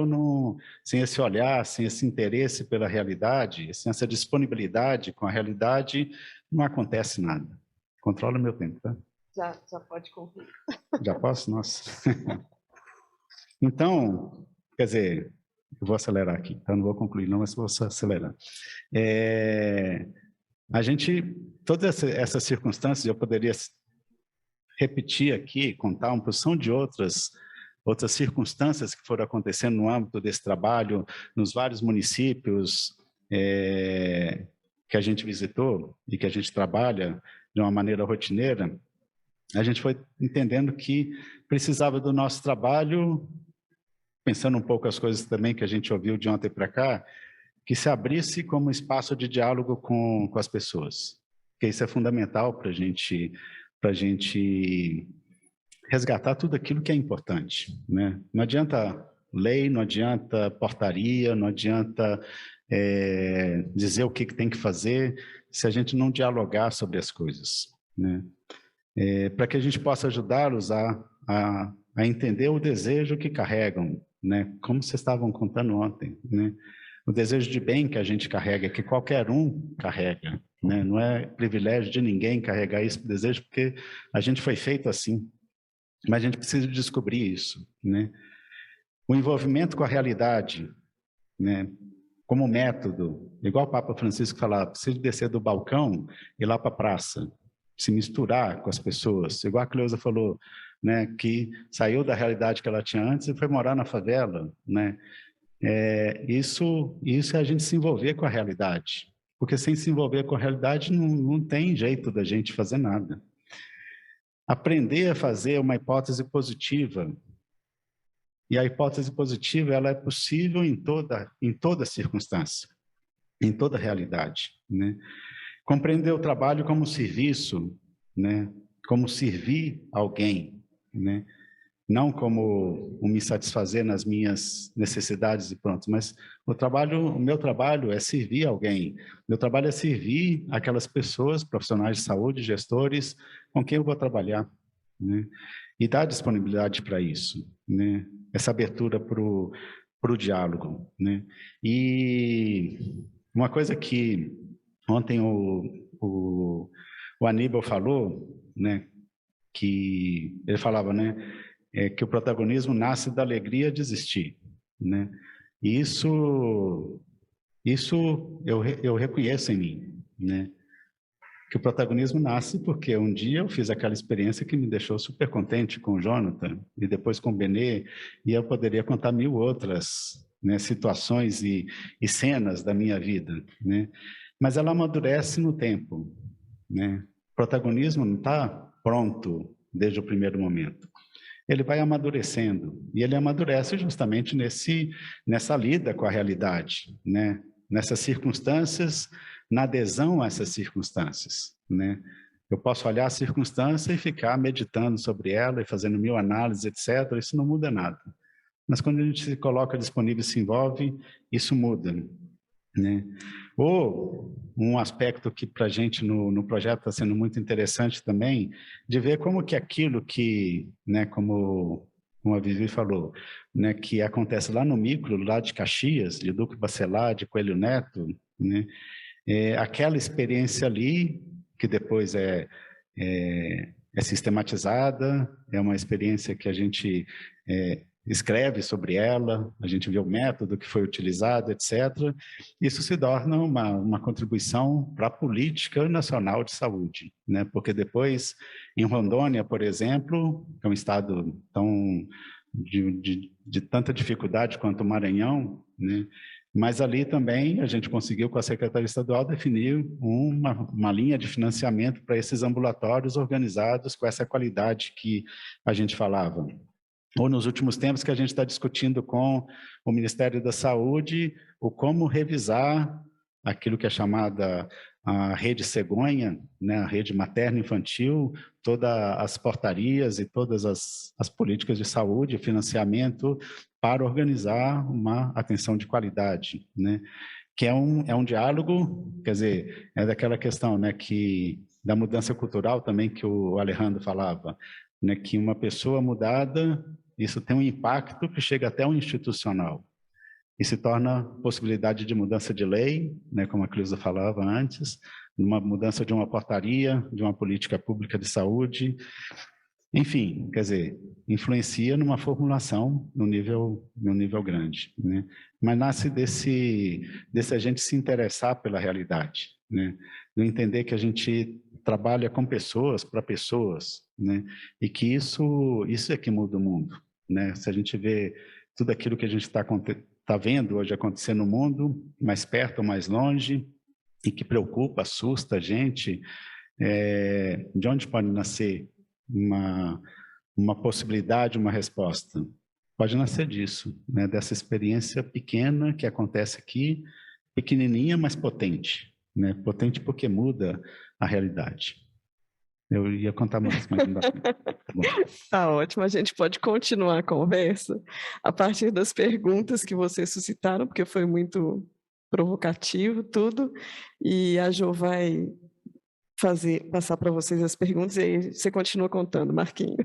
sem esse olhar, sem esse interesse pela realidade, sem essa disponibilidade com a realidade, não acontece nada. Controla meu tempo, tá? Já pode concluir. Já posso? Nossa. Então, quer dizer, eu vou acelerar aqui, tá? Não vou concluir não, mas vou acelerar. Todas essas circunstâncias, eu poderia repetir aqui, contar uma porção de outras circunstâncias que foram acontecendo no âmbito desse trabalho, nos vários municípios que a gente visitou e que a gente trabalha de uma maneira rotineira, a gente foi entendendo que precisava do nosso trabalho, pensando um pouco as coisas também que a gente ouviu de ontem para cá, que se abrisse como espaço de diálogo com as pessoas. Porque isso é fundamental para a gente resgatar tudo aquilo que é importante, né? Não adianta lei, não adianta portaria, não adianta dizer o que tem que fazer, se a gente não dialogar sobre as coisas, né? Para que a gente possa ajudá-los a entender o desejo que carregam, né? Como vocês estavam contando ontem, né? O desejo de bem que a gente carrega, que qualquer um carrega, né? Não é privilégio de ninguém carregar esse desejo, porque a gente foi feito assim, mas a gente precisa descobrir isso, né? O envolvimento com a realidade, né? Como método, igual o Papa Francisco falava, precisa descer do balcão e ir lá para a praça, se misturar com as pessoas. Igual a Cleusa falou, né, que saiu da realidade que ela tinha antes e foi morar na favela, né? Isso é a gente se envolver com a realidade, porque sem se envolver com a realidade não tem jeito da gente fazer nada. Aprender a fazer uma hipótese positiva, e a hipótese positiva ela é possível em toda circunstância, em toda realidade, né? Compreender o trabalho como serviço, né? Como servir alguém, né? Não como me satisfazer nas minhas necessidades e pronto, mas o meu trabalho é servir alguém. Meu trabalho é servir aquelas pessoas, profissionais de saúde, gestores, com quem eu vou trabalhar, né? E dar disponibilidade para isso, né? Essa abertura para o diálogo, né? E uma coisa que ontem o Aníbal falou, né? Que ele falava, né? Que o protagonismo nasce da alegria de existir, né? E isso eu reconheço em mim, né? Que o protagonismo nasce porque um dia eu fiz aquela experiência que me deixou super contente com o Jonathan e depois com o Benê, e eu poderia contar 1000 outras, né, situações e cenas da minha vida, né? Mas ela amadurece no tempo, né? O protagonismo não está pronto desde o primeiro momento. Ele vai amadurecendo, e ele amadurece justamente nessa lida com a realidade, né? Nessas circunstâncias, na adesão a essas circunstâncias, né? Eu posso olhar a circunstância e ficar meditando sobre ela e fazendo 1000 análises, etc. Isso não muda nada. Mas quando a gente se coloca disponível e se envolve, isso muda, né? Ou um aspecto que para a gente no projeto está sendo muito interessante também, de ver como que aquilo que, né, como a Vivi falou, né, que acontece lá no micro, lá de Caxias, de Duque Bacelar, de Coelho Neto, né, aquela experiência ali, que depois é sistematizada, é uma experiência que a gente escreve sobre ela, a gente vê o método que foi utilizado, etc. Isso se torna uma contribuição para a política nacional de saúde, né? Porque depois, em Rondônia, por exemplo, que é um estado tão de tanta dificuldade quanto o Maranhão, né? Mas ali também a gente conseguiu, com a Secretaria Estadual, definir uma linha de financiamento para esses ambulatórios organizados com essa qualidade que a gente falava. Ou nos últimos tempos que a gente está discutindo com o Ministério da Saúde, o como revisar aquilo que é chamada a rede cegonha, né, a rede materno-infantil, todas as portarias e todas as políticas de saúde e financiamento para organizar uma atenção de qualidade, né? Que é um diálogo, quer dizer, é daquela questão, né, da mudança cultural também que o Alejandro falava, né, que uma pessoa mudada, isso tem um impacto que chega até o institucional e se torna possibilidade de mudança de lei, né, como a Cleusa falava antes, uma mudança de uma portaria, de uma política pública de saúde, enfim, quer dizer, influencia numa formulação no nível grande, né? Mas nasce desse a gente se interessar pela realidade, né? De entender que a gente trabalha com pessoas, para pessoas, né? E que isso é que muda o mundo, né? Se a gente vê tudo aquilo que a gente está vendo hoje acontecer no mundo, mais perto ou mais longe, e que preocupa, assusta a gente, de onde pode nascer uma possibilidade, uma resposta? Pode nascer disso, né? Dessa experiência pequena que acontece aqui, pequenininha, mas potente, né? Potente porque muda a realidade. Eu ia contar mais, mas não dá. Tá ótimo, a gente pode continuar a conversa a partir das perguntas que vocês suscitaram, porque foi muito provocativo tudo, e a Jo vai passar para vocês as perguntas e aí você continua contando, Marquinhos.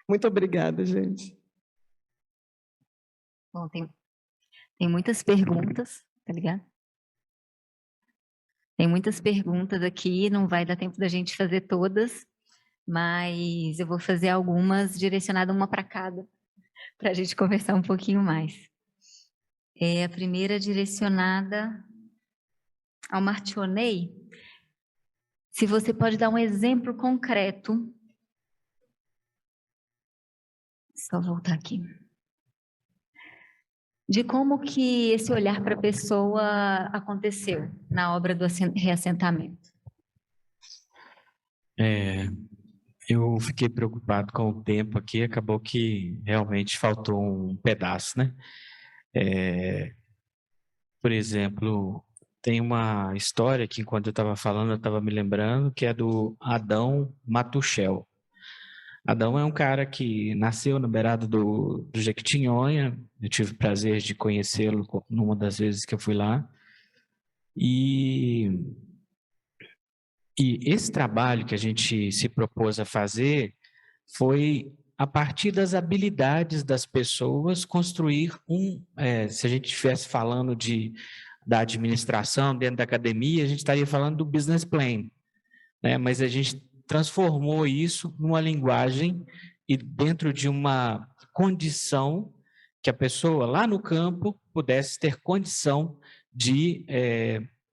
Muito obrigada, gente. Bom, tem muitas perguntas, tá ligado? Tem muitas perguntas aqui, não vai dar tempo da gente fazer todas, mas eu vou fazer algumas direcionadas uma para cada, para a gente conversar um pouquinho mais. A primeira direcionada ao Martionei. Se você pode dar um exemplo concreto. Só voltar aqui. De como que esse olhar para a pessoa aconteceu na obra do reassentamento. Eu fiquei preocupado com o tempo aqui, acabou que realmente faltou um pedaço, né? Por exemplo, tem uma história que enquanto eu estava falando, eu estava me lembrando, que é do Adão Matuchel. Adão é um cara que nasceu na beirada do Jequitinhonha, eu tive o prazer de conhecê-lo numa das vezes que eu fui lá, e esse trabalho que a gente se propôs a fazer foi, a partir das habilidades das pessoas, construir se a gente estivesse falando da administração dentro da academia, a gente estaria falando do business plan, né? Mas a gente transformou isso numa linguagem e dentro de uma condição que a pessoa lá no campo pudesse ter condição de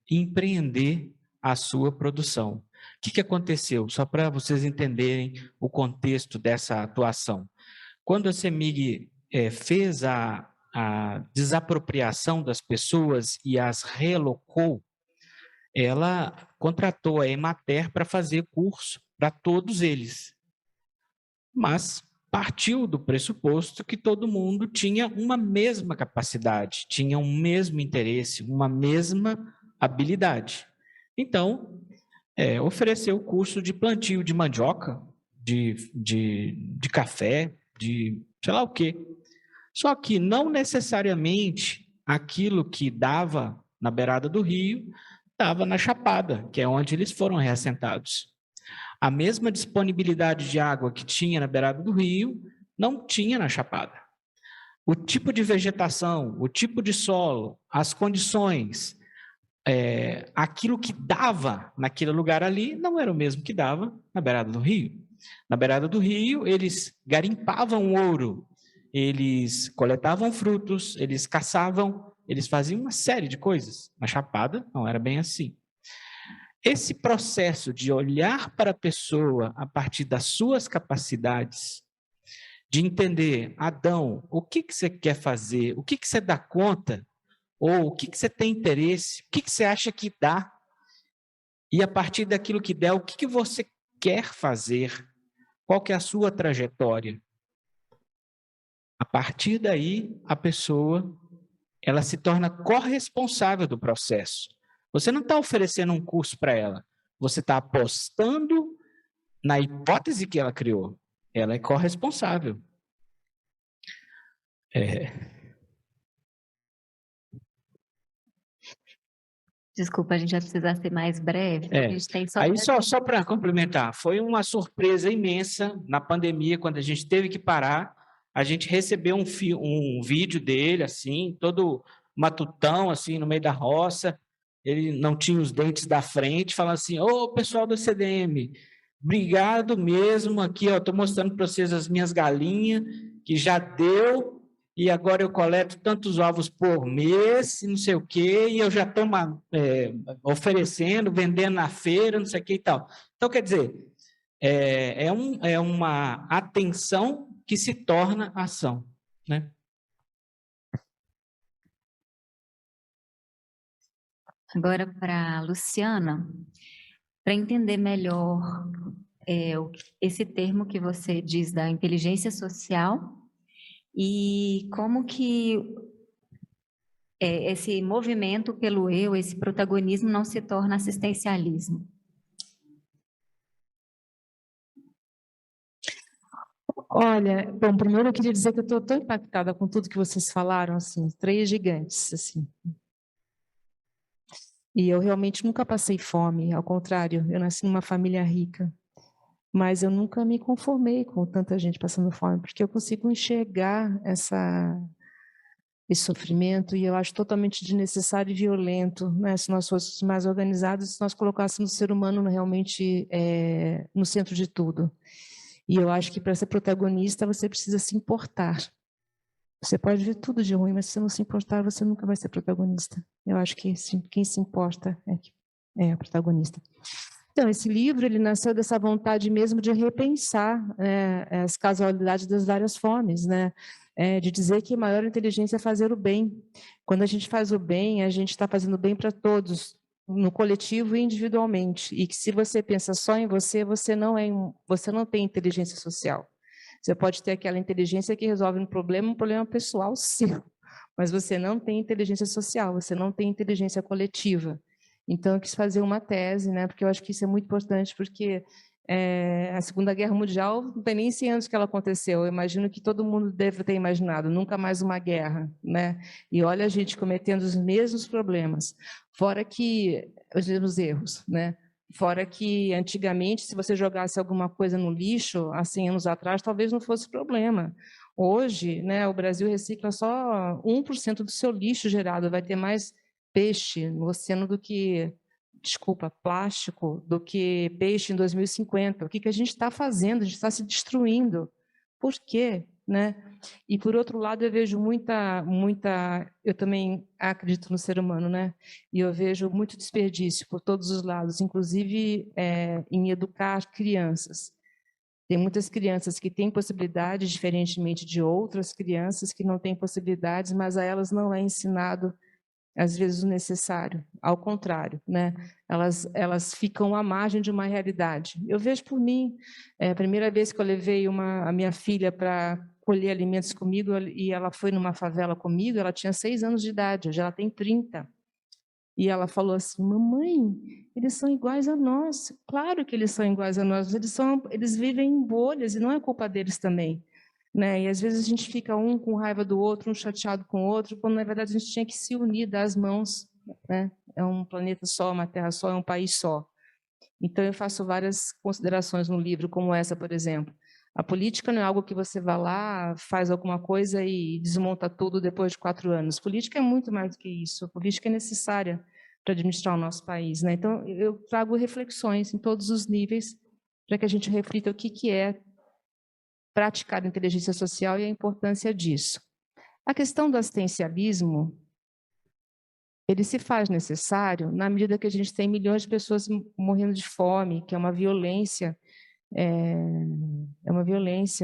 empreender a sua produção. O que aconteceu? Só para vocês entenderem o contexto dessa atuação. Quando a CEMIG fez a desapropriação das pessoas e as relocou, ela contratou a Emater para fazer curso para todos eles. Mas partiu do pressuposto que todo mundo tinha uma mesma capacidade, tinha um mesmo interesse, uma mesma habilidade. Então, ofereceu o curso de plantio de mandioca, de café, de sei lá o quê. Só que não necessariamente aquilo que dava na beirada do rio dava na Chapada, que é onde eles foram reassentados. A mesma disponibilidade de água que tinha na beirada do rio não tinha na Chapada. O tipo de vegetação, o tipo de solo, as condições, aquilo que dava naquele lugar ali não era o mesmo que dava na beirada do rio. Na beirada do rio, eles garimpavam ouro, eles coletavam frutos, eles caçavam, eles faziam uma série de coisas. Na Chapada, não era bem assim. Esse processo de olhar para a pessoa a partir das suas capacidades, de entender, Adão, o que você quer fazer, o que você dá conta, ou o que você tem interesse, o que você acha que dá, e a partir daquilo que der, o que você quer fazer, qual que é a sua trajetória. A partir daí, a pessoa, ela se torna corresponsável do processo. Você não está oferecendo um curso para ela, você está apostando na hipótese que ela criou. Ela é corresponsável. Desculpa, a gente vai precisar ser mais breve. A gente tem Aí só para complementar, foi uma surpresa imensa na pandemia, quando a gente teve que parar, a gente recebeu um vídeo dele, assim, todo matutão, assim, no meio da roça, ele não tinha os dentes da frente, falando assim, ô, pessoal do CDM, obrigado mesmo, aqui, ó, estou mostrando para vocês as minhas galinhas, que já deu, e agora eu coleto tantos ovos por mês, não sei o quê, e eu já estou oferecendo, vendendo na feira, não sei o quê e tal. Então, quer dizer, é uma atenção que se torna ação, né? Agora, para a Luciana, para entender melhor esse termo que você diz da inteligência social e como que esse movimento pelo eu, esse protagonismo não se torna assistencialismo. Olha, bom, primeiro eu queria dizer que eu estou tão impactada com tudo que vocês falaram, assim, 3 gigantes, assim. E eu realmente nunca passei fome, ao contrário, eu nasci numa família rica. Mas eu nunca me conformei com tanta gente passando fome, porque eu consigo enxergar esse sofrimento e eu acho totalmente desnecessário e violento, né? Se nós fôssemos mais organizados, se nós colocássemos o ser humano realmente no centro de tudo. E eu acho que para ser protagonista você precisa se importar. Você pode ver tudo de ruim, mas se você não se importar, você nunca vai ser protagonista. Eu acho que quem se importa é a protagonista. Então, esse livro ele nasceu dessa vontade mesmo de repensar as causalidades das várias fomes, né? De dizer que a maior inteligência é fazer o bem. Quando a gente faz o bem, a gente está fazendo bem para todos, no coletivo e individualmente. E que se você pensa só em você, você não tem inteligência social. Você pode ter aquela inteligência que resolve um problema pessoal seu, mas você não tem inteligência social, você não tem inteligência coletiva. Então, eu quis fazer uma tese, né, porque eu acho que isso é muito importante, porque a Segunda Guerra Mundial não tem nem 100 anos que ela aconteceu. Eu imagino que todo mundo deve ter imaginado, nunca mais uma guerra, né? E olha a gente cometendo os mesmos problemas, fora que os mesmos erros, né? Fora que, antigamente, se você jogasse alguma coisa no lixo, há 100 anos atrás, talvez não fosse problema. Hoje, né, o Brasil recicla só 1% do seu lixo gerado, vai ter mais peixe no oceano do que, plástico, do que peixe em 2050. O que a gente está fazendo? A gente está se destruindo. Por quê? Né? E, por outro lado, eu vejo eu também acredito no ser humano, né? E eu vejo muito desperdício por todos os lados, inclusive em educar crianças. Tem muitas crianças que têm possibilidades, diferentemente de outras crianças que não têm possibilidades, mas a elas não é ensinado, às vezes, o necessário. Ao contrário, né? Elas ficam à margem de uma realidade. Eu vejo por mim, a primeira vez que eu levei a minha filha para colher alimentos comigo, e ela foi numa favela comigo, ela tinha 6 anos de idade, hoje ela tem 30. E ela falou assim: mamãe, eles são iguais a nós. Claro que eles são iguais a nós, eles vivem em bolhas e não é culpa deles também. Né? E às vezes a gente fica um com raiva do outro, um chateado com o outro, quando na verdade a gente tinha que se unir, dar as mãos. Né? É um planeta só, uma terra só, é um país só. Então eu faço várias considerações no livro, como essa, por exemplo. A política não é algo que você vai lá, faz alguma coisa e desmonta tudo depois de 4 anos. Política é muito mais do que isso. A política é necessária para administrar o nosso país. Né? Então, eu trago reflexões em todos os níveis para que a gente reflita o que é praticar a inteligência social e a importância disso. A questão do assistencialismo, ele se faz necessário na medida que a gente tem milhões de pessoas morrendo de fome, que é uma violência,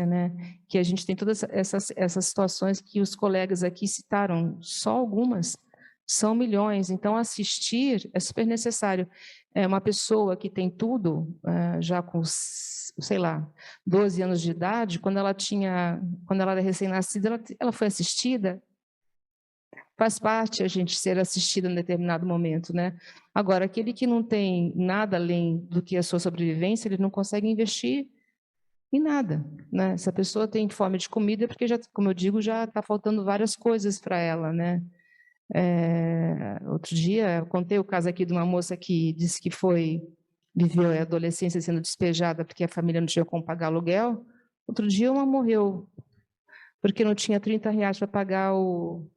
né? Que a gente tem todas essas situações que os colegas aqui citaram, só algumas, são milhões. Então, assistir é super necessário. Uma pessoa que tem tudo, já com, sei lá, 12 anos de idade, quando ela era recém-nascida, ela foi assistida. Faz parte a gente ser assistida em determinado momento, né? Agora, aquele que não tem nada além do que a sua sobrevivência, ele não consegue investir em nada, né? Se a pessoa tem fome de comida, porque, já, como eu digo, já está faltando várias coisas para ela, né? Outro dia, eu contei o caso aqui de uma moça que disse que viveu a adolescência sendo despejada porque a família não tinha como pagar aluguel. Outro dia, uma morreu porque não tinha R$30 para pagar o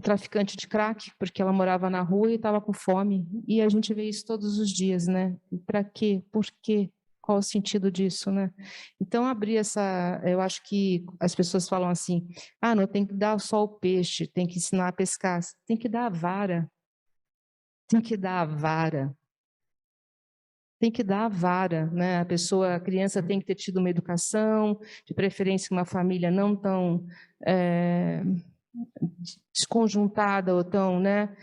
traficante de crack, porque ela morava na rua e estava com fome. E a gente vê isso todos os dias, né? Para quê? Por quê? Qual o sentido disso, né? Então, eu acho que as pessoas falam assim, não tem que dar só o peixe, tem que ensinar a pescar. Tem que dar a vara. Tem que dar a vara. Tem que dar a vara, né? A criança tem que ter tido uma educação, de preferência uma família não tão desconjuntada ou tão, né?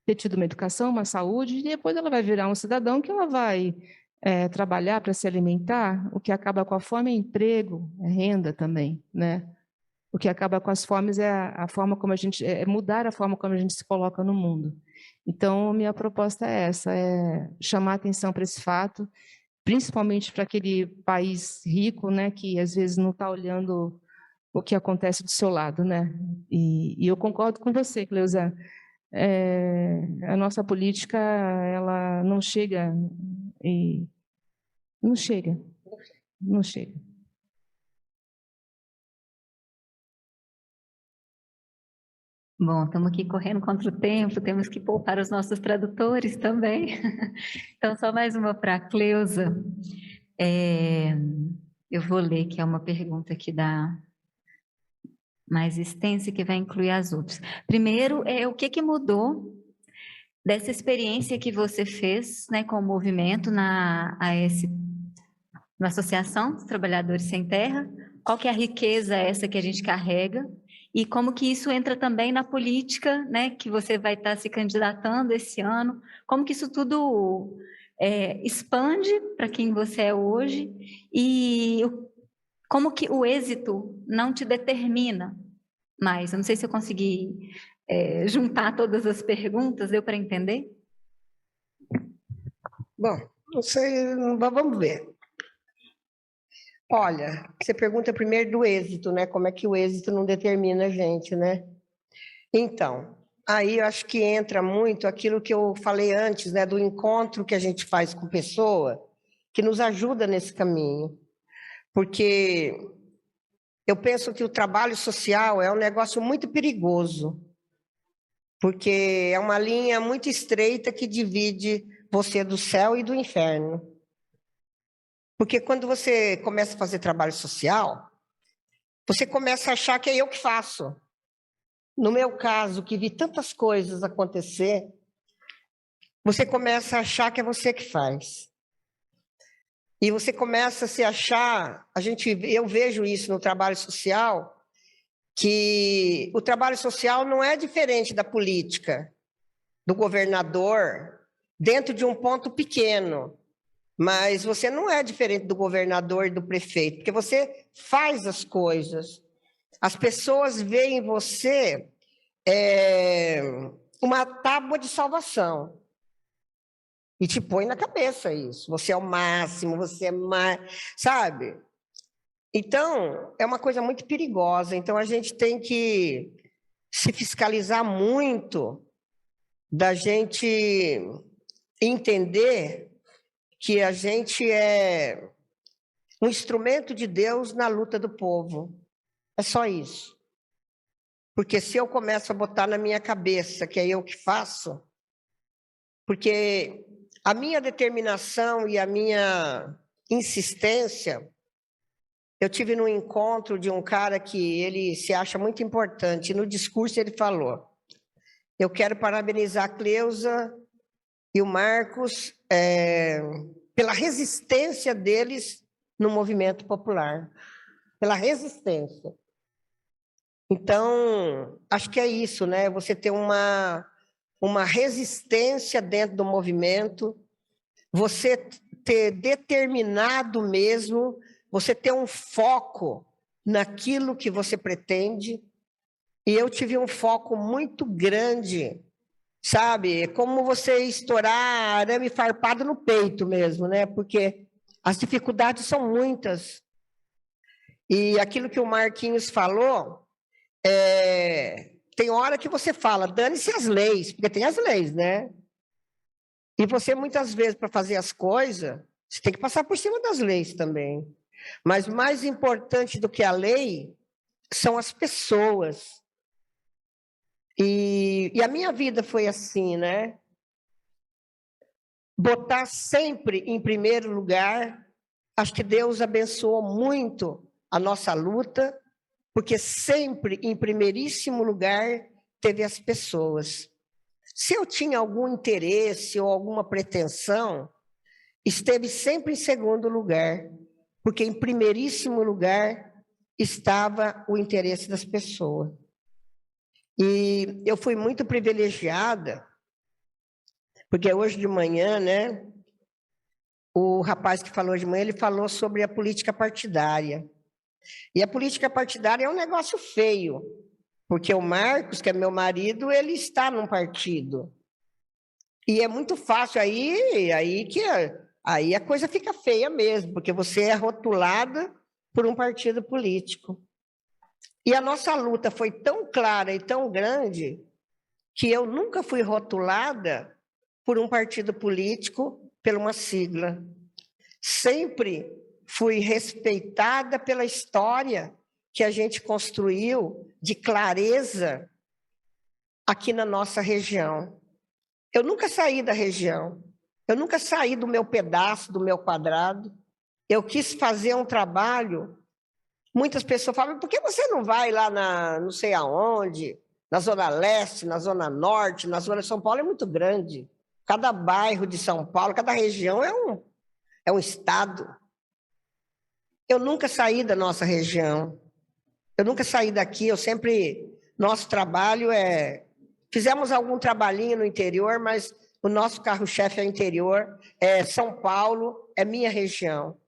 Ter tido uma educação, uma saúde, e depois ela vai virar um cidadão que ela vai trabalhar para se alimentar. O que acaba com a fome é emprego, é renda também, né? O que acaba com as fomes é a forma como mudar a forma como a gente se coloca no mundo. Então, minha proposta é essa, é chamar atenção para esse fato, principalmente para aquele país rico, né, que às vezes não está olhando o que acontece do seu lado, né? E eu concordo com você, Cleusa. A nossa política, ela não chega não chega. Bom, estamos aqui correndo contra o tempo, temos que poupar os nossos tradutores também. Então, só mais uma para a Cleusa. Eu vou ler, que é uma pergunta que dá mais extensa, que vai incluir as outras. Primeiro, o que mudou dessa experiência que você fez, né, com o movimento na Associação dos Trabalhadores Sem Terra, qual que é a riqueza essa que a gente carrega e como que isso entra também na política, né, que você vai estar se candidatando esse ano, como que isso tudo expande para quem você é hoje e como que o êxito não te determina mais. Eu não sei se eu consegui juntar todas as perguntas, deu para entender? Bom, não sei, vamos ver. Olha, você pergunta primeiro do êxito, né? Como é que o êxito não determina a gente, né? Então, aí eu acho que entra muito aquilo que eu falei antes, né? Do encontro que a gente faz com pessoa que nos ajuda nesse caminho. Porque eu penso que o trabalho social é um negócio muito perigoso, porque é uma linha muito estreita que divide você do céu e do inferno. Porque quando você começa a fazer trabalho social, você começa a achar que é eu que faço. No meu caso, que vi tantas coisas acontecer, você começa a achar que é você que faz. E você começa a se achar, eu vejo isso no trabalho social, que o trabalho social não é diferente da política, do governador, dentro de um ponto pequeno. Mas você não é diferente do governador e do prefeito, porque você faz as coisas. As pessoas veem em você uma tábua de salvação. E te põe na cabeça isso. Você é o máximo, você é mais... Sabe? Então, é uma coisa muito perigosa. Então, a gente tem que se fiscalizar muito da gente entender que a gente é um instrumento de Deus na luta do povo. É só isso. Porque se eu começo a botar na minha cabeça que é eu que faço, porque a minha determinação e a minha insistência, eu tive num encontro de um cara que ele se acha muito importante, e no discurso ele falou: eu quero parabenizar a Cleusa e o Marcos pela resistência deles no movimento popular, pela resistência. Então, acho que é isso, né? Você ter uma resistência dentro do movimento, você ter determinado mesmo, você ter um foco naquilo que você pretende. E eu tive um foco muito grande, sabe? Como você estourar arame farpado no peito mesmo, né? Porque as dificuldades são muitas. E aquilo que o Marquinhos falou, tem hora que você fala, dane-se as leis, porque tem as leis, né? E você, muitas vezes, para fazer as coisas, você tem que passar por cima das leis também. Mas mais importante do que a lei são as pessoas. E a minha vida foi assim, né? Botar sempre em primeiro lugar. Acho que Deus abençoou muito a nossa luta, porque sempre em primeiríssimo lugar teve as pessoas. Se eu tinha algum interesse ou alguma pretensão, esteve sempre em segundo lugar, porque em primeiríssimo lugar estava o interesse das pessoas. E eu fui muito privilegiada, porque hoje de manhã, né, o rapaz que falou de manhã, ele falou sobre a política partidária. E a política partidária é um negócio feio, porque o Marcos, que é meu marido, ele está num partido. E é muito fácil, aí a coisa fica feia mesmo, porque você é rotulada por um partido político. E a nossa luta foi tão clara e tão grande que eu nunca fui rotulada por um partido político, por uma sigla. Sempre fui respeitada pela história que a gente construiu de clareza aqui na nossa região. Eu nunca saí da região, eu nunca saí do meu pedaço, do meu quadrado. Eu quis fazer um trabalho. Muitas pessoas falam, por que você não vai lá não sei aonde, na Zona Leste, na Zona Norte, na Zona de São Paulo é muito grande. Cada bairro de São Paulo, cada região é um estado. Eu nunca saí da nossa região. Eu nunca saí daqui, nosso trabalho fizemos algum trabalhinho no interior, mas o nosso carro-chefe é interior, é São Paulo, é minha região.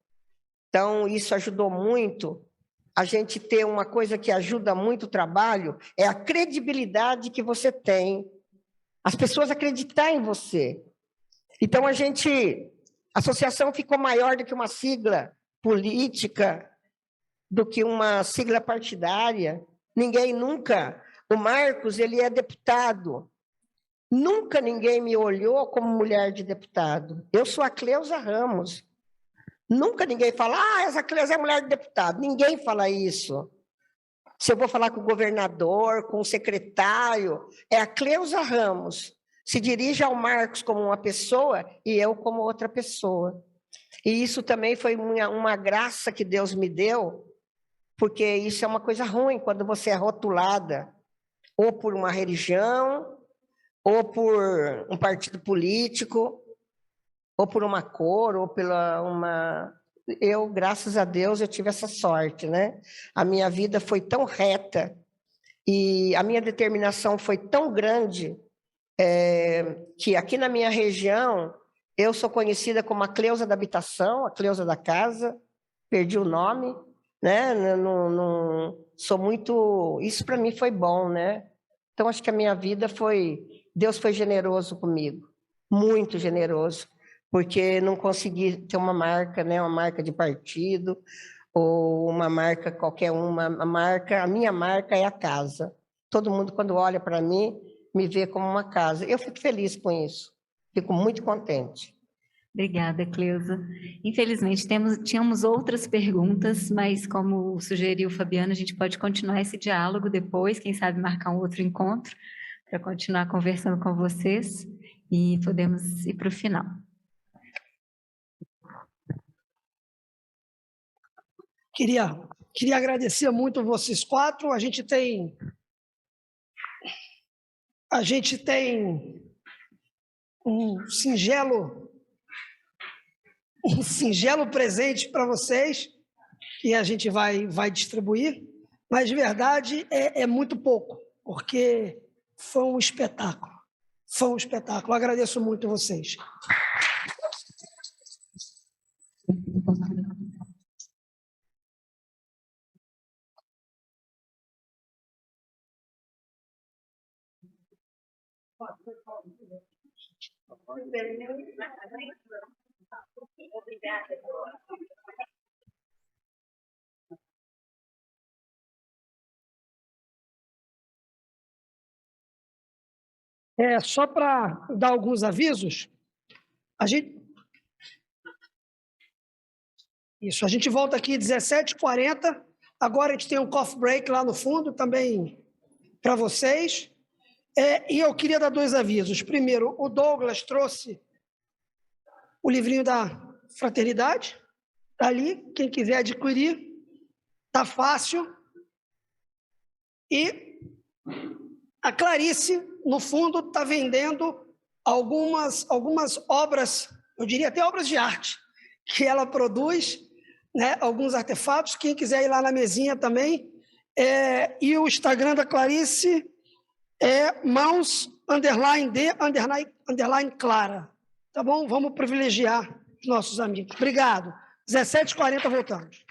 Então, isso ajudou muito. A gente ter uma coisa que ajuda muito o trabalho é a credibilidade que você tem. As pessoas acreditar em você. Então, a associação ficou maior do que uma sigla política, do que uma sigla partidária. Ninguém nunca... O Marcos, ele é deputado. Nunca ninguém me olhou como mulher de deputado. Eu sou a Cleusa Ramos. Nunca ninguém fala, essa Cleusa é mulher de deputado. Ninguém fala isso. Se eu vou falar com o governador, com o secretário, é a Cleusa Ramos. Se dirige ao Marcos como uma pessoa e eu como outra pessoa. E isso também foi uma graça que Deus me deu, porque isso é uma coisa ruim, quando você é rotulada, ou por uma religião, ou por um partido político, ou por uma cor, ou pela uma... Eu, graças a Deus, eu tive essa sorte, né? A minha vida foi tão reta e a minha determinação foi tão grande que aqui na minha região eu sou conhecida como a Cleusa da habitação, a Cleusa da casa, perdi o nome, né? Não sou muito... Isso para mim foi bom, né? Então, acho que a minha vida Deus foi generoso comigo, muito generoso, porque não consegui ter uma marca, né? Uma marca de partido, ou uma marca qualquer uma. A minha marca é a casa. Todo mundo, quando olha para mim, me vê como uma casa. Eu fico feliz com isso, fico muito contente. Obrigada, Cleusa. Infelizmente, tínhamos outras perguntas, mas como sugeriu o Fabiano, a gente pode continuar esse diálogo depois, quem sabe marcar um outro encontro para continuar conversando com vocês e podemos ir para o final. Queria agradecer muito vocês quatro. A gente tem um singelo presente para vocês que a gente vai distribuir, mas de verdade é muito pouco, porque foi um espetáculo. Foi um espetáculo. Eu agradeço muito vocês. Só para dar alguns avisos, a gente volta aqui às 17h40. Agora a gente tem um coffee break lá no fundo também para vocês. E eu queria dar 2 avisos. Primeiro, o Douglas trouxe o livrinho da Fraternidade. Está ali, quem quiser adquirir, está fácil. E a Clarice, no fundo, está vendendo algumas obras, eu diria até obras de arte, que ela produz, né? Alguns artefatos. Quem quiser ir lá na mesinha também. E o Instagram da Clarice é mãos_d_clara. Tá bom? Vamos privilegiar os nossos amigos. Obrigado. 17h40 voltamos.